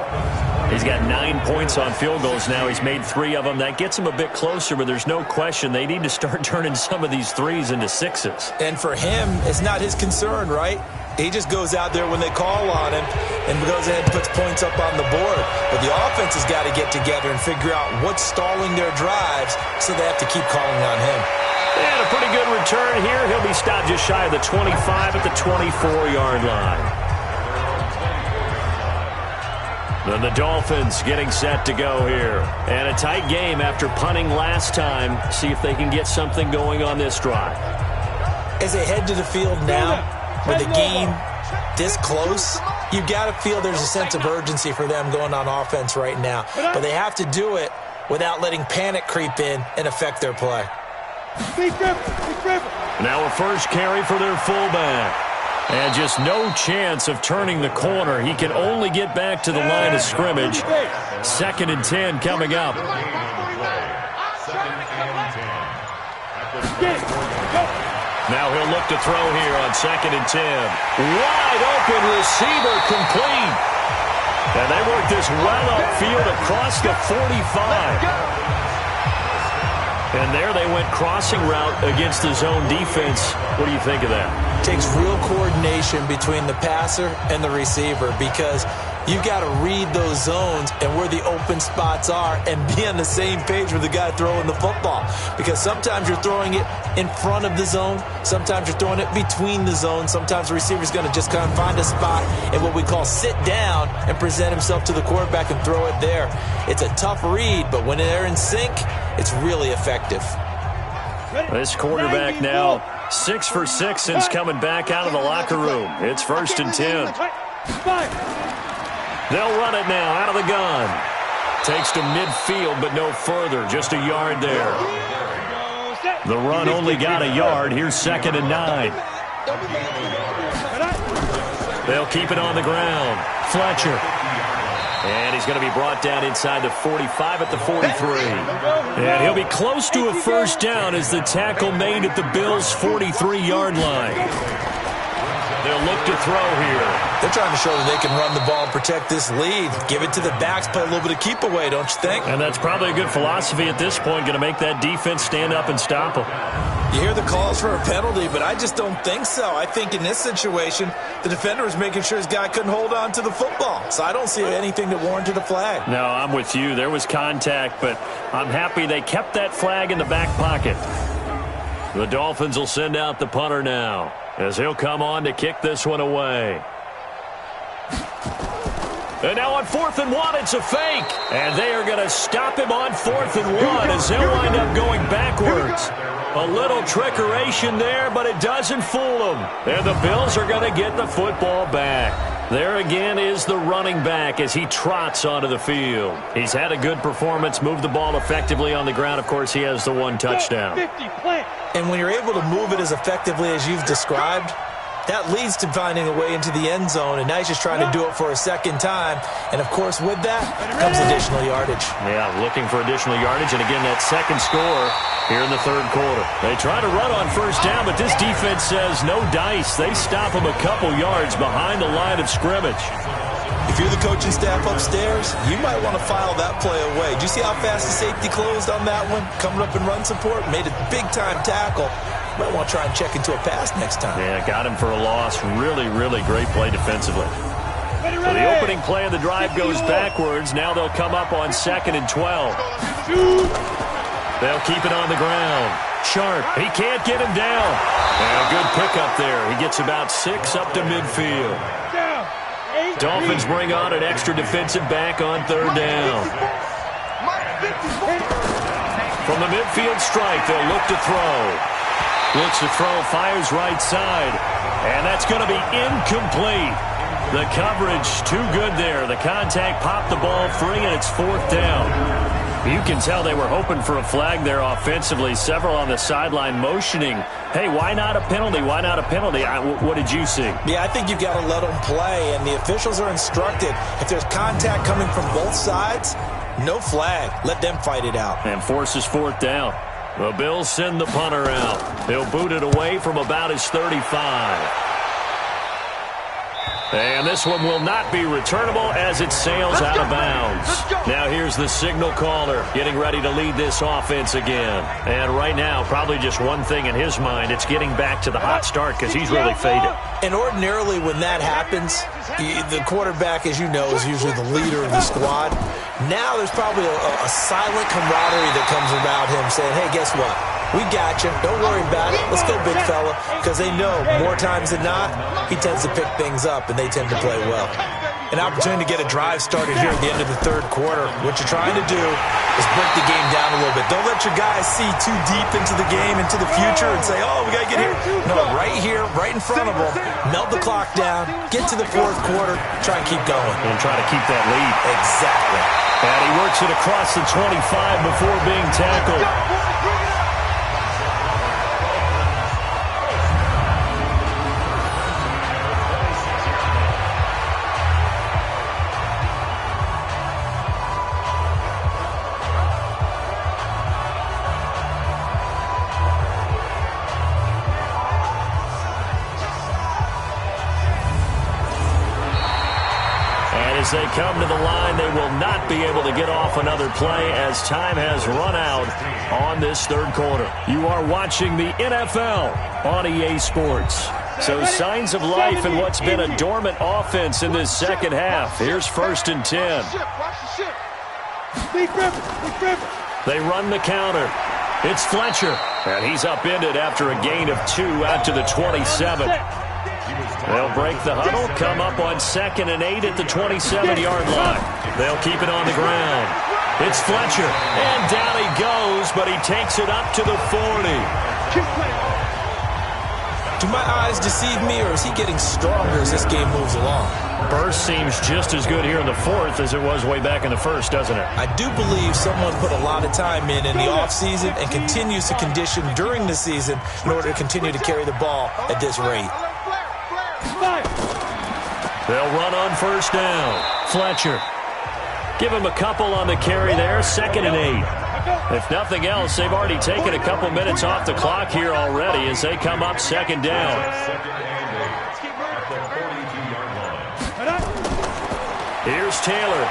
He's got 9 points on field goals now. He's made 3 of them. That gets him a bit closer, but there's no question they need to start turning some of these 3s into 6s. And for him, it's not his concern, right? He just goes out there when they call on him and goes ahead and puts points up on the board. But the offense has got to get together and figure out what's stalling their drives, so they have to keep calling on him. And a pretty good return here. He'll be stopped just shy of the 25 at the 24-yard line. Then the Dolphins getting set to go here. And a tight game after punting last time. See if they can get something going on this drive. As they head to the field now, with the game this close, you've got to feel there's a sense of urgency for them going on offense right now. But they have to do it without letting panic creep in and affect their play. Now a first carry for their fullback. And just no chance of turning the corner. He can only get back to the line of scrimmage. 2nd and 10 coming up. Now he'll look to throw here on 2nd and 10. Wide open receiver complete. And they work this well upfield across the 45. And there they went crossing route against the zone defense. What do you think of that? Takes real coordination between the passer and the receiver, because you've got to read those zones and where the open spots are and be on the same page with the guy throwing the football. Because sometimes you're throwing it in front of the zone. Sometimes you're throwing it between the zones. Sometimes the receiver's going to just kind of find a spot and what we call sit down and present himself to the quarterback and throw it there. It's a tough read, but when they're in sync, it's really effective. This quarterback now 6 for 6 since coming back out of the locker room. It's 1st and 10. They'll run it now out of the gun. Takes to midfield, but no further. Just a yard there. The run only got a yard. Here's 2nd and 9. They'll keep it on the ground. Fletcher. And he's going to be brought down inside the 45 at the 43. And he'll be close to a first down as the tackle made at the Bills' 43-yard line. They'll look to throw here. They're trying to show that they can run the ball and protect this lead. Give it to the backs, play a little bit of keep away, don't you think? And that's probably a good philosophy at this point, going to make that defense stand up and stop them. You hear the calls for a penalty, but I just don't think so. I think in this situation, the defender was making sure his guy couldn't hold on to the football. So I don't see anything that warranted a flag. No, I'm with you. There was contact, but I'm happy they kept that flag in the back pocket. The Dolphins will send out the punter now, as he'll come on to kick this one away. And now on 4th and 1, it's a fake. And they are going to stop him on 4th and 1 as he'll wind up going backwards. A little trickeration there, but it doesn't fool them. And the Bills are going to get the football back. There again is the running back as he trots onto the field. He's had a good performance, moved the ball effectively on the ground. Of course, he has the 1 touchdown. And when you're able to move it as effectively as you've described, That leads to finding a way into the end zone, and now he's just trying to do it for a second time. And, of course, with that comes additional yardage. Yeah, looking for additional yardage, and again, that second score here in the third quarter. They try to run on first down, but this defense says no dice. They stop him a couple yards behind the line of scrimmage. If you're the coaching staff upstairs, you might want to file that play away. Do you see how fast the safety closed on that one? Coming up in run support, made a big-time tackle. Might want to try and check into a pass next time. Yeah, got him for a loss. Really, really great play defensively. So the opening play of the drive goes backwards. Now they'll come up on 2nd and 12. They'll keep it on the ground. Sharp, he can't get him down. And a good pickup there. He gets about 6 up to midfield. Dolphins bring on an extra defensive back on 3rd down. From the midfield strike, they'll look to throw. Looks to throw, fires right side. And that's going to be incomplete. The coverage too good there. The contact popped the ball free, and it's 4th down. You can tell they were hoping for a flag there offensively. Several on the sideline motioning, hey, why not a penalty? Why not a penalty? What did you see? Yeah, I think you've got to let them play, and the officials are instructed. If there's contact coming from both sides, no flag. Let them fight it out. And forces 4th down. The Bills send the punter out. They'll boot it away from about his 35. And this one will not be returnable as it sails out of bounds. Now here's the signal caller getting ready to lead this offense again. And right now, probably just one thing in his mind. It's getting back to the hot start because he's really faded. And ordinarily when that happens, the quarterback, as you know, is usually the leader of the squad. Now there's probably a silent camaraderie that comes about him saying, hey, guess what? We got you. Don't worry about it. Let's go, big fella. Because they know more times than not, he tends to pick things up, and they tend to play well. An opportunity to get a drive started here at the end of the third quarter. What you're trying to do is break the game down a little bit. Don't let your guys see too deep into the game, into the future, and say, oh, we got to get here. No, right here, right in front of them. Melt the clock down. Get to the fourth quarter. Try and keep going. And try to keep that lead. Exactly. And he works it across the 25 before being tackled. As they come to the line, they will not be able to get off another play as time has run out on this third quarter. You are watching the NFL on EA Sports. So signs of life in what's been a dormant offense in this second half. Here's 1st and 10. They run the counter. It's Fletcher. And he's upended after a gain of 2 out to the 27. They'll break the huddle, come up on 2nd and 8 at the 27-yard line. They'll keep it on the ground. It's Fletcher, and down he goes, but he takes it up to the 40. Do my eyes deceive me, or is he getting stronger as this game moves along? Burst seems just as good here in the 4th as it was way back in the 1st, doesn't it? I do believe someone put a lot of time in the offseason and continues to condition during the season in order to continue to carry the ball at this rate. They'll run on first down. Fletcher. Give him a couple on the carry there. 2nd and 8. If nothing else, they've already taken a couple minutes off the clock here already as they come up 2nd down. Here's Taylor.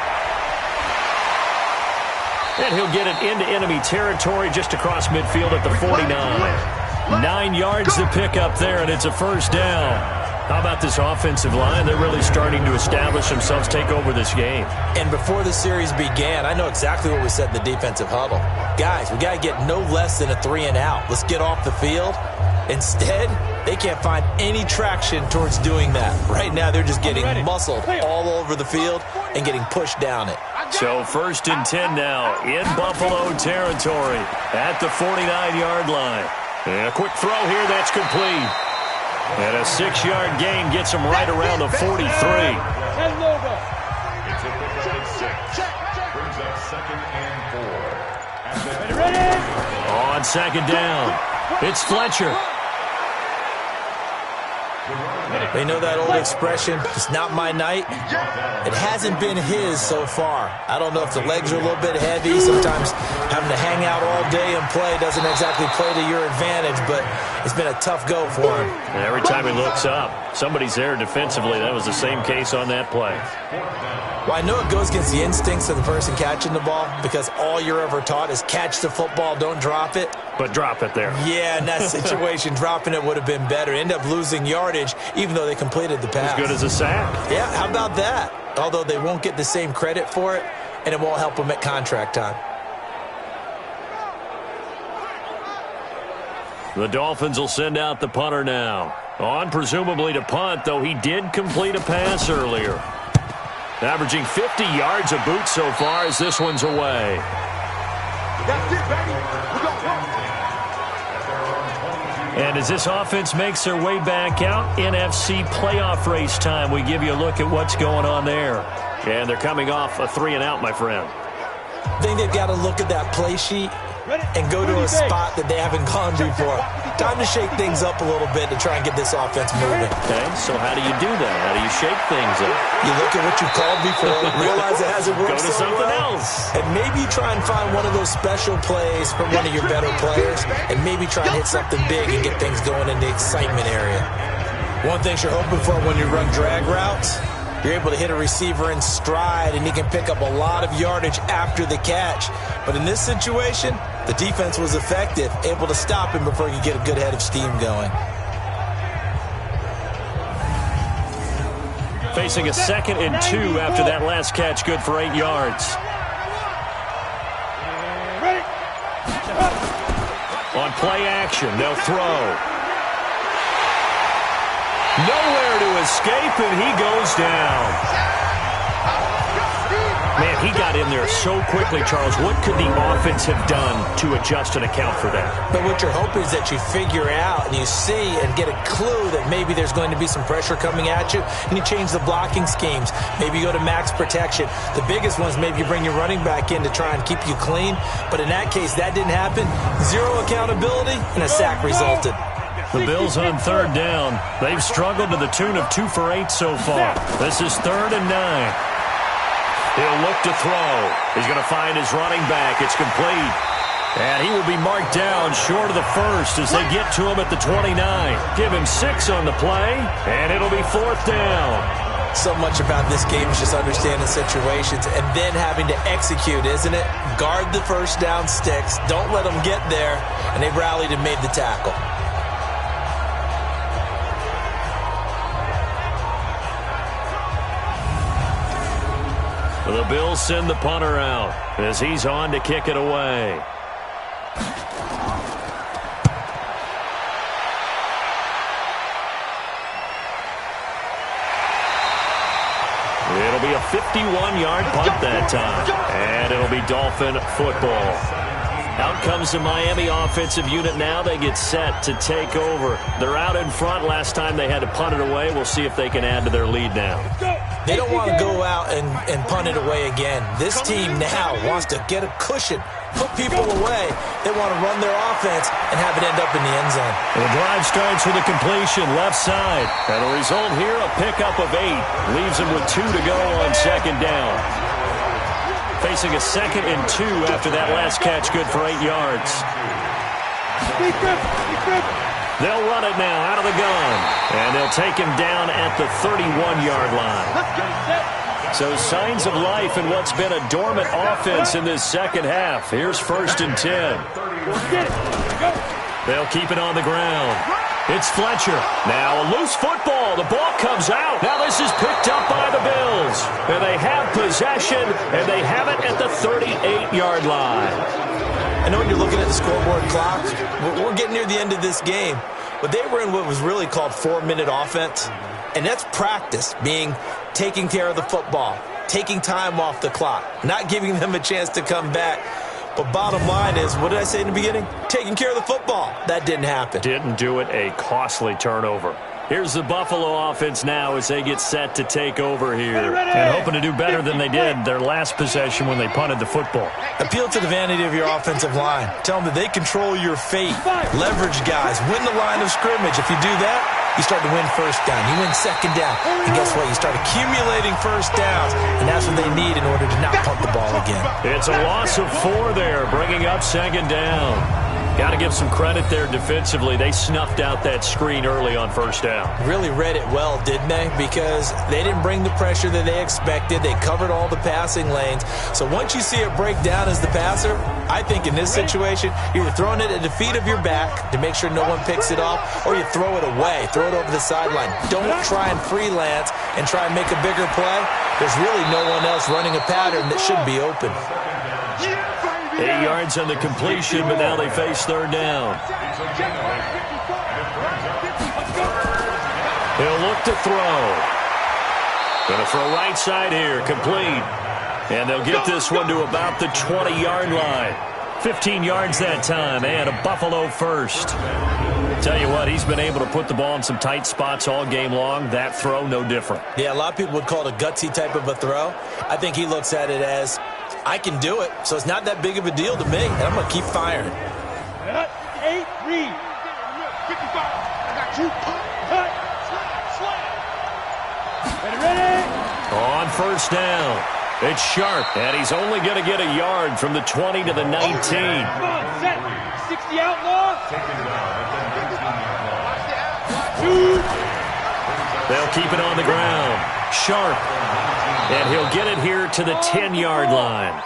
And he'll get it into enemy territory just across midfield at the 49. 9 yards to pick up there, and it's a first down. How about this offensive line? They're really starting to establish themselves, take over this game. And before the series began, I know exactly what we said in the defensive huddle. Guys, we got to get no less than a 3-and-out. Let's get off the field. Instead, they can't find any traction towards doing that. Right now, they're just getting muscled all over the field and getting pushed down it. So 1st and 10 now in Buffalo territory at the 49-yard line. And a quick throw here, that's complete. And a 6-yard gain gets him right around the 43. It's a brings up 2nd and 4. On 2nd down, it's Fletcher. They know that old expression, it's not my night. It hasn't been his so far. I don't know if the legs are a little bit heavy. Sometimes having to hang out all day and play doesn't exactly play to your advantage, but it's been a tough go for him. And every time he looks up, somebody's there defensively. That was the same case on that play. Well, I know it goes against the instincts of the person catching the ball because all you're ever taught is catch the football, don't drop it. But drop it there. Yeah, in that situation, dropping it would have been better. End up losing yardage, even though they completed the pass. As good as a sack. Yeah, how about that? Although they won't get the same credit for it, and it won't help them at contract time. The Dolphins will send out the punter now. On presumably to punt, though he did complete a pass earlier. Averaging 50 yards a boot so far as this one's away. That's it, baby. We're going home. And as this offense makes their way back out, NFC playoff race time, we give you a look at what's going on there. And they're coming off a 3-and-out, my friend. I think they've got to look at that play sheet and go to a spot that they haven't gone before. Time to shake things up a little bit to try and get this offense moving. Okay, so how do you do that? How do you shake things up? You look at what you called before, realize it hasn't worked Go to so something well, else. and maybe try and find one of those special plays from one of your better players, and maybe try and hit something big and get things going in the excitement area. One thing you're hoping for when you run drag routes, you're able to hit a receiver in stride, and he can pick up a lot of yardage after the catch. But in this situation, the defense was effective, able to stop him before he could get a good head of steam going. Facing a 2nd and 2 after that last catch, good for 8 yards. On play action, they'll throw. Nowhere to escape, and he goes down. Man, he got in there so quickly, Charles. What could the offense have done to adjust and account for that? But what you're hoping is that you figure out and you see and get a clue that maybe there's going to be some pressure coming at you, and you change the blocking schemes. Maybe you go to max protection. The biggest ones, maybe you bring your running back in to try and keep you clean. But in that case, that didn't happen. Zero accountability, and a sack resulted. The Bills on 3rd down. They've struggled to the tune of 2 for 8 so far. This is 3rd and 9. He'll look to throw. He's going to find his running back. It's complete. And he will be marked down short of the first as they get to him at the 29. Give him 6 on the play, and it'll be 4th down. So much about this game is just understanding situations and then having to execute, isn't it? Guard the first down sticks. Don't let them get there. And they rallied and made the tackle. The Bills send the punter out as he's on to kick it away. It'll be a 51-yard punt that time, and it'll be Dolphin football. Out comes the Miami offensive unit now. They get set to take over. They're out in front. Last time they had to punt it away. We'll see if they can add to their lead now. They don't want to go out and punt it away again. This team now wants to get a cushion, put people away. They want to run their offense and have it end up in the end zone. The drive starts with a completion left side. And a result here, a pickup of 8. Leaves them with 2 to go on 2nd down. Facing a 2nd and 2 after that last catch, good for 8 yards. They'll run it now out of the gun. And they'll take him down at the 31-yard line. So signs of life in what's been a dormant offense in this second half. Here's 1st and 10. They'll keep it on the ground. It's Fletcher. Now a loose football. The ball comes out. Now this is picked up by the Bills. And they have possession, and they have it at the 38-yard line. I know when you're looking at the scoreboard clock, we're getting near the end of this game. But they were in what was really called 4-minute offense. And that's practice, being taking care of the football, taking time off the clock, not giving them a chance to come back. But bottom line is, what did I say in the beginning? Taking care of the football. That didn't happen. Didn't do it. A costly turnover. Here's the Buffalo offense now as they get set to take over here. And hoping to do better than they did their last possession when they punted the football. Appeal to the vanity of your offensive line. Tell them that they control your fate. Leverage guys. Win the line of scrimmage. If you do that, you start to win first down. You win second down. And guess what? You start accumulating first downs. And that's what they need in order to not punt the ball again. It's a loss of 4 there, bringing up second down. Got to give some credit there defensively. They snuffed out that screen early on first down. Really read it well, didn't they? Because they didn't bring the pressure that they expected. They covered all the passing lanes. So once you see it break down as the passer, I think in this situation, you're either throwing it at the feet of your back to make sure no one picks it off, or you throw it away, throw it over the sideline. Don't try and freelance and try and make a bigger play. There's really no one else running a pattern that should be open. 8 yards on the completion, but now they face third down. He'll look to throw. Going to throw right side here, complete. And they'll get this one to about the 20-yard line. 15 yards that time, and a Buffalo first. Tell you what, he's been able to put the ball in some tight spots all game long. That throw, no different. Yeah, a lot of people would call it a gutsy type of a throw. I think he looks at it as, I can do it, so it's not that big of a deal to me, and I'm going to keep firing. 8, read. 55. I got you. Ready? On first down, it's Sharp, and he's only going to get a yard from the 20 to the 19. Come on, set. 60 outlaw. They'll keep it on the ground. Sharp. And he'll get it here to the 10-yard line.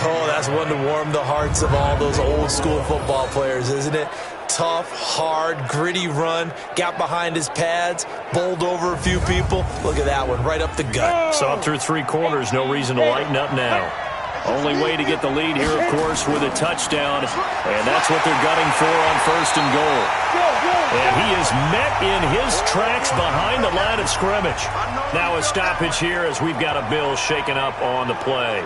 Oh, that's one to warm the hearts of all those old-school football players, isn't it? Tough, hard, gritty run. Got behind his pads, bowled over a few people. Look at that one, right up the gut. Saw through 3 quarters, no reason to lighten up now. Only way to get the lead here, of course, with a touchdown. And that's what they're gunning for on first and goal. And he is met in his tracks behind the line of scrimmage. Now a stoppage here as we've got a Bill shaken up on the play.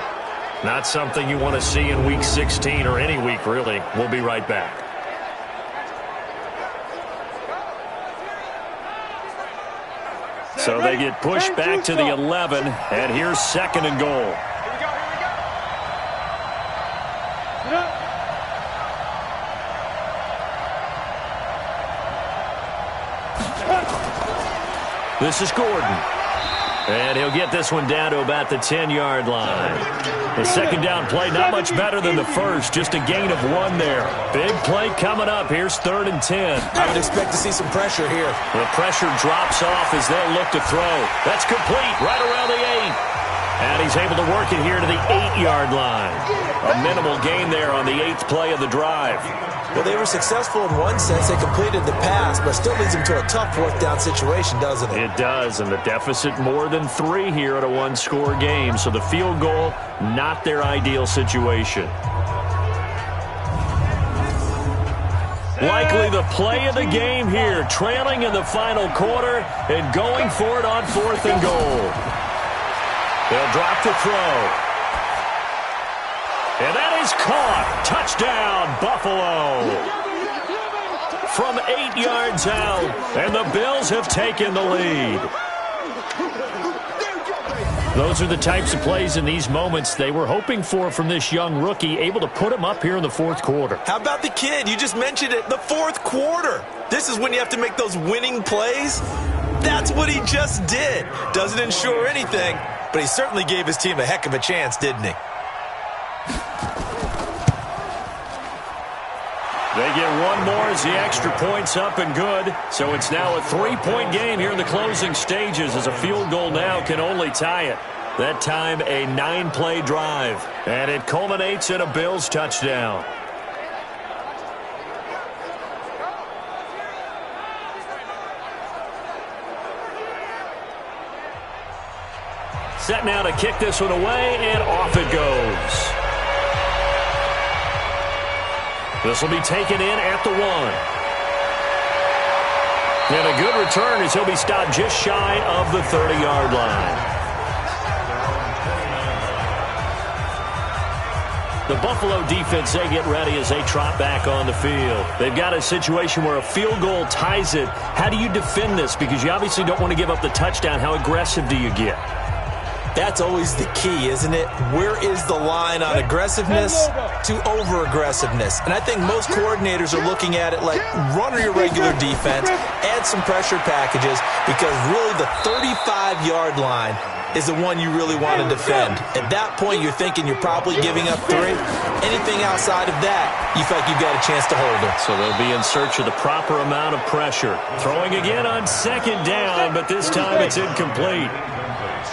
Not something you want to see in Week 16 or any week, really. We'll be right back. So they get pushed back to the 11, and here's second and goal. This is Gordon. And he'll get this one down to about the 10-yard line. The second down play, not much better than the first, just a gain of 1 there. Big play coming up. Here's 3rd and 10. I would expect to see some pressure here. The pressure drops off as they'll look to throw. That's complete, right around the 8. And he's able to work it here to the 8-yard line. A minimal gain there on the 8th play of the drive. Well, they were successful in one sense. They completed the pass, but still leads them to a tough 4th down situation, doesn't it? It does, and the deficit more than 3 here at a 1-score game. So the field goal, not their ideal situation. Likely the play of the game here, trailing in the final quarter and going for it on 4th and goal. They'll drop to throw. And that is caught. Touchdown, Buffalo. From 8 yards out, and the Bills have taken the lead. Those are the types of plays in these moments they were hoping for from this young rookie, able to put him up here in the 4th quarter. How about the kid? You just mentioned it, the 4th quarter. This is when you have to make those winning plays. That's what he just did. Doesn't ensure anything, but he certainly gave his team a heck of a chance, didn't he? They get 1 more as the extra point's up and good. So it's now a 3-point game here in the closing stages as a field goal now can only tie it. That time a 9-play drive. And it culminates in a Bills touchdown. Set now to kick this one away, and off it goes. This will be taken in at the 1. And a good return as he'll be stopped just shy of the 30-yard line. The Buffalo defense, they get ready as they trot back on the field. They've got a situation where a field goal ties it. How do you defend this? Because you obviously don't want to give up the touchdown. How aggressive do you get? That's always the key, isn't it? Where is the line on aggressiveness to over-aggressiveness? And I think most coordinators are looking at it like run your regular defense, add some pressure packages, because really the 35-yard line is the one you really want to defend. At that point, you're thinking you're probably giving up 3. Anything outside of that, you feel like you've got a chance to hold it. So they'll be in search of the proper amount of pressure. Throwing again on second down, but this time it's incomplete.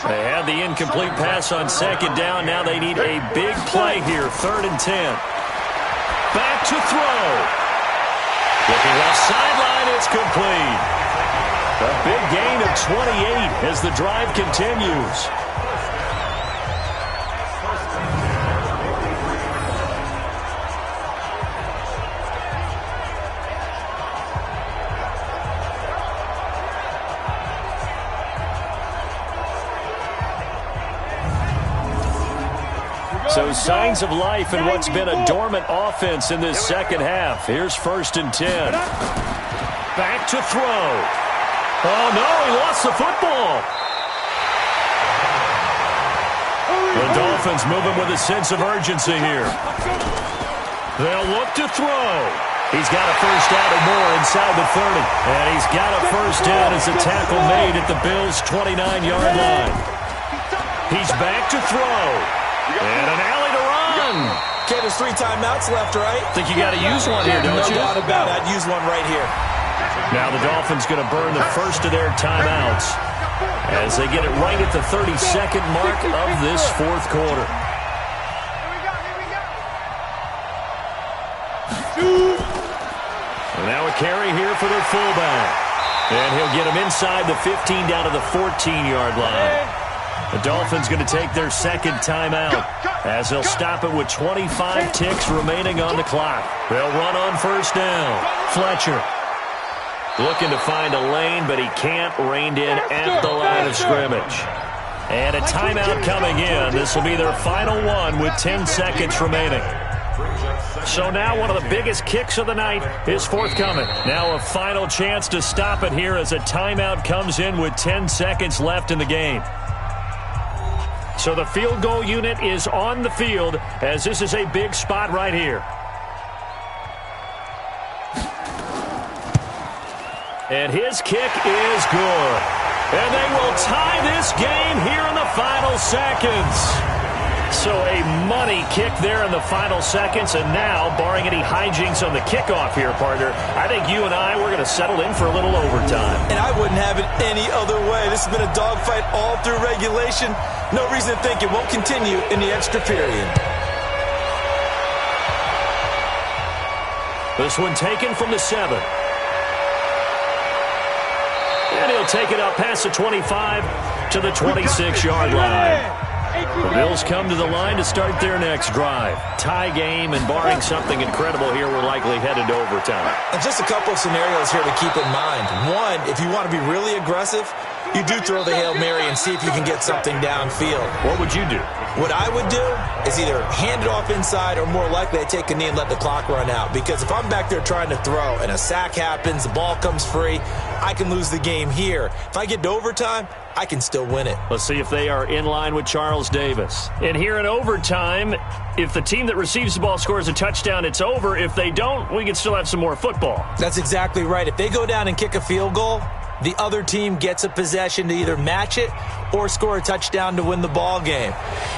They had the incomplete pass on second down. Now they need a big play here, 3rd and 10. Back to throw. Looking left sideline, it's complete. A big gain of 28 as the drive continues. So signs of life in what's been a dormant offense in this second half. Here's 1st and 10. Back to throw. Oh, no, he lost the football. The Dolphins moving with a sense of urgency here. They'll look to throw. He's got a first down or more inside the 30. And he's got a first down as a tackle made at the Bills' 29-yard line. He's back to throw. And an alley to run. Okay, there's 3 timeouts left, right? Think you got to use one here, don't you? No doubt about it. I'd use one right here. Now the Dolphins going to burn the first of their timeouts as they get it right at the 32nd mark of this 4th quarter. And now a carry here for their fullback. And he'll get him inside the 15 down to the 14-yard line. The Dolphins going to take their 2nd timeout as they'll stop it with 25 ticks remaining on the clock. They'll run on 1st down. Fletcher looking to find a lane, but he can't. Reined in at the line of scrimmage. And a timeout coming in. This will be their final one with 10 seconds remaining. So now one of the biggest kicks of the night is forthcoming. Now a final chance to stop it here as a timeout comes in with 10 seconds left in the game. So the field goal unit is on the field as this is a big spot right here. And his kick is good. And they will tie this game here in the final seconds. So a money kick there in the final seconds. And now, barring any hijinks on the kickoff here, partner, I think you and I, we're going to settle in for a little overtime. And I wouldn't have it any other way. This has been a dogfight all through regulation. No reason to think it won't continue in the extra period. This one taken from the 7. And he'll take it up past the 25 to the 26-yard line. The Bills come to the line to start their next drive. Tie game, and barring something incredible here, we're likely headed to overtime. And just a couple of scenarios here to keep in mind. One, if you want to be really aggressive, you do throw the Hail Mary and see if you can get something downfield. What would you do? What I would do is either hand it off inside or more likely I take a knee and let the clock run out. Because if I'm back there trying to throw and a sack happens, the ball comes free, I can lose the game here. If I get to overtime, I can still win it. Let's see if they are in line with Charles Davis. And here in overtime, if the team that receives the ball scores a touchdown, it's over. If they don't, we can still have some more football. That's exactly right. If they go down and kick a field goal, the other team gets a possession to either match it or score a touchdown to win the ball game.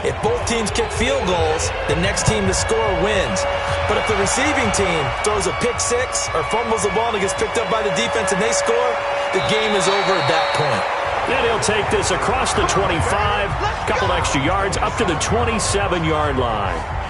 If both teams kick field goals, the next team to score wins. But if the receiving team throws a pick six or fumbles the ball and it gets picked up by the defense and they score, the game is over at that point. And he'll take this across the 25, couple extra yards, up to the 27-yard line.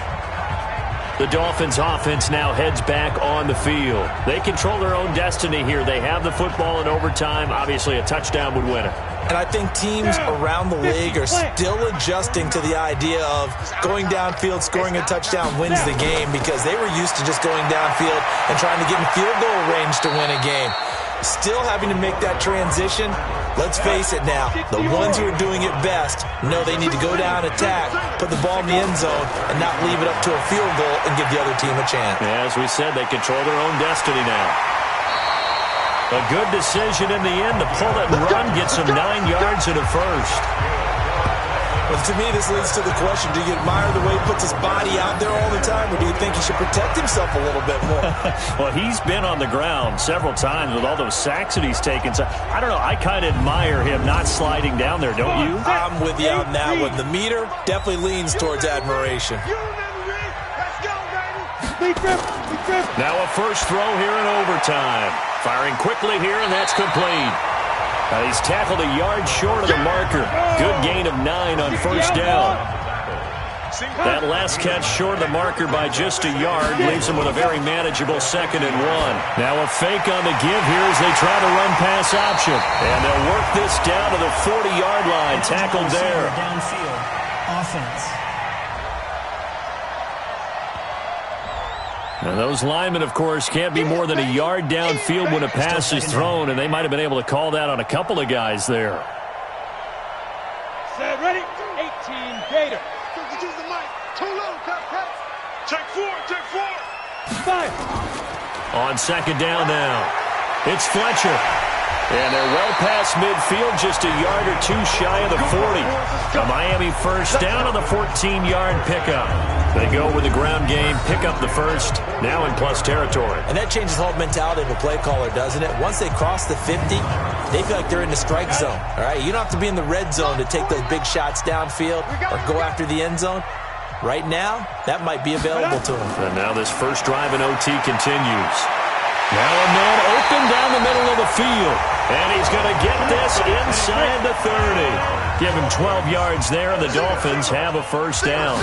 The Dolphins offense now heads back on the field. They control their own destiny here. They have the football in overtime. Obviously, a touchdown would win it. And I think teams around the league are still adjusting to the idea of going downfield, scoring a touchdown wins the game, because they were used to just going downfield and trying to get in field goal range to win a game. still having to make that transition. Let's face it now, the ones who are doing it best know they need to go down, attack, put the ball in the end zone, and not leave it up to a field goal and give the other team a chance. Yeah, as we said, they control their own destiny now. A good decision in the end to pull it and run, gets him 9 yards and a first. Well, to me, this leads to the question, do you admire the way he puts his body out there all the time, or do you think he should protect himself a little bit more? Well, he's been on the ground several times with all those sacks that he's taken. So, I don't know, I kind of admire him not sliding down there, don't you? I'm with you on that one. The meter definitely leans towards admiration. Now a first throw here in overtime. Firing quickly here, and that's complete. He's tackled a yard short of the marker. Good gain of 9 on first down. That last catch short of the marker by just a yard leaves him with a very manageable 2nd and 1. Now a fake on the give here as they try to run pass option. And they'll work this down to the 40-yard line. Tackled there. Downfield offense. And those linemen, of course, can't be more than a yard downfield when a pass is thrown, and they might have been able to call that on a couple of guys there. Set, ready? 18, Gator. Use the mic. Too low, cut. Check 4. 5. On 2nd down now, it's Fletcher. And they're well past midfield, just a yard or 2 shy of the 40. A Miami first down on the 14-yard pickup. They go with the ground game, pick up the first, now in plus territory. And that changes the whole mentality of a play caller, doesn't it? Once they cross the 50, they feel like they're in the strike zone. All right, you don't have to be in the red zone to take those big shots downfield or go after the end zone. Right now, that might be available to them. And now this first drive in OT continues. Now a man open down the middle of the field. And he's going to get this inside the 30. Give him 12 yards there, and the Dolphins have a first down.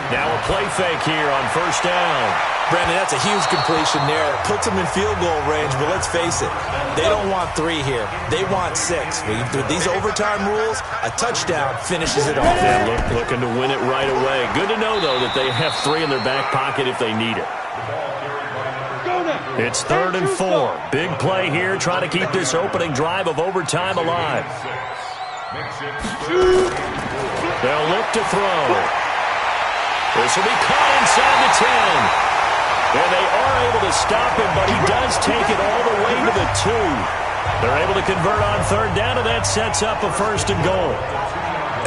Now a play fake here on first down. Brandon, that's a huge completion there. It puts them in field goal range, but let's face it, they don't want 3 here. They want 6. With these overtime rules, a touchdown finishes it off. Yeah, looking to win it right away. Good to know, though, that they have 3 in their back pocket if they need it. It's 3rd and 4. Big play here, trying to keep this opening drive of overtime alive. They'll look to throw. This will be caught inside the 10. And they are able to stop him, but he does take it all the way to the 2. They're able to convert on 3rd down, and that sets up a 1st and goal.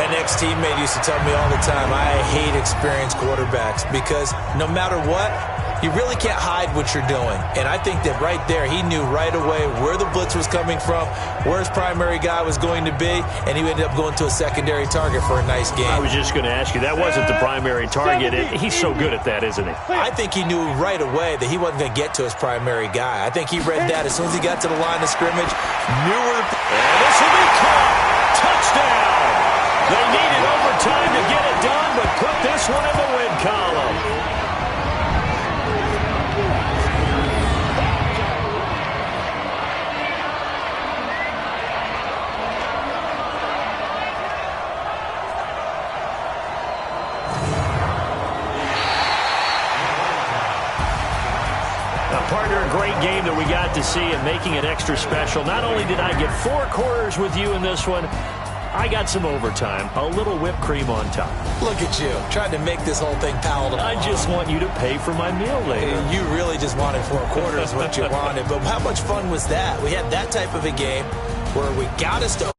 An ex-teammate used to tell me all the time, I hate experienced quarterbacks because no matter what, you really can't hide what you're doing. And I think that right there, he knew right away where the blitz was coming from, where his primary guy was going to be, and he ended up going to a secondary target for a nice game. I was just going to ask you, that wasn't the primary target. He's so good at that, isn't he? I think he knew right away that he wasn't going to get to his primary guy. I think he read that as soon as he got to the line of scrimmage, knew where the... And this will be caught. Touchdown. They needed overtime to get it done, but put this one in the win column. Partner, a great game that we got to see and making it extra special. Not only did I get 4 quarters with you in this one, I got some overtime, a little whipped cream on top. Look at you, trying to make this whole thing palatable. I just want you to pay for my meal later. You really just wanted 4 quarters what you wanted, but how much fun was that? We had that type of a game where we got us to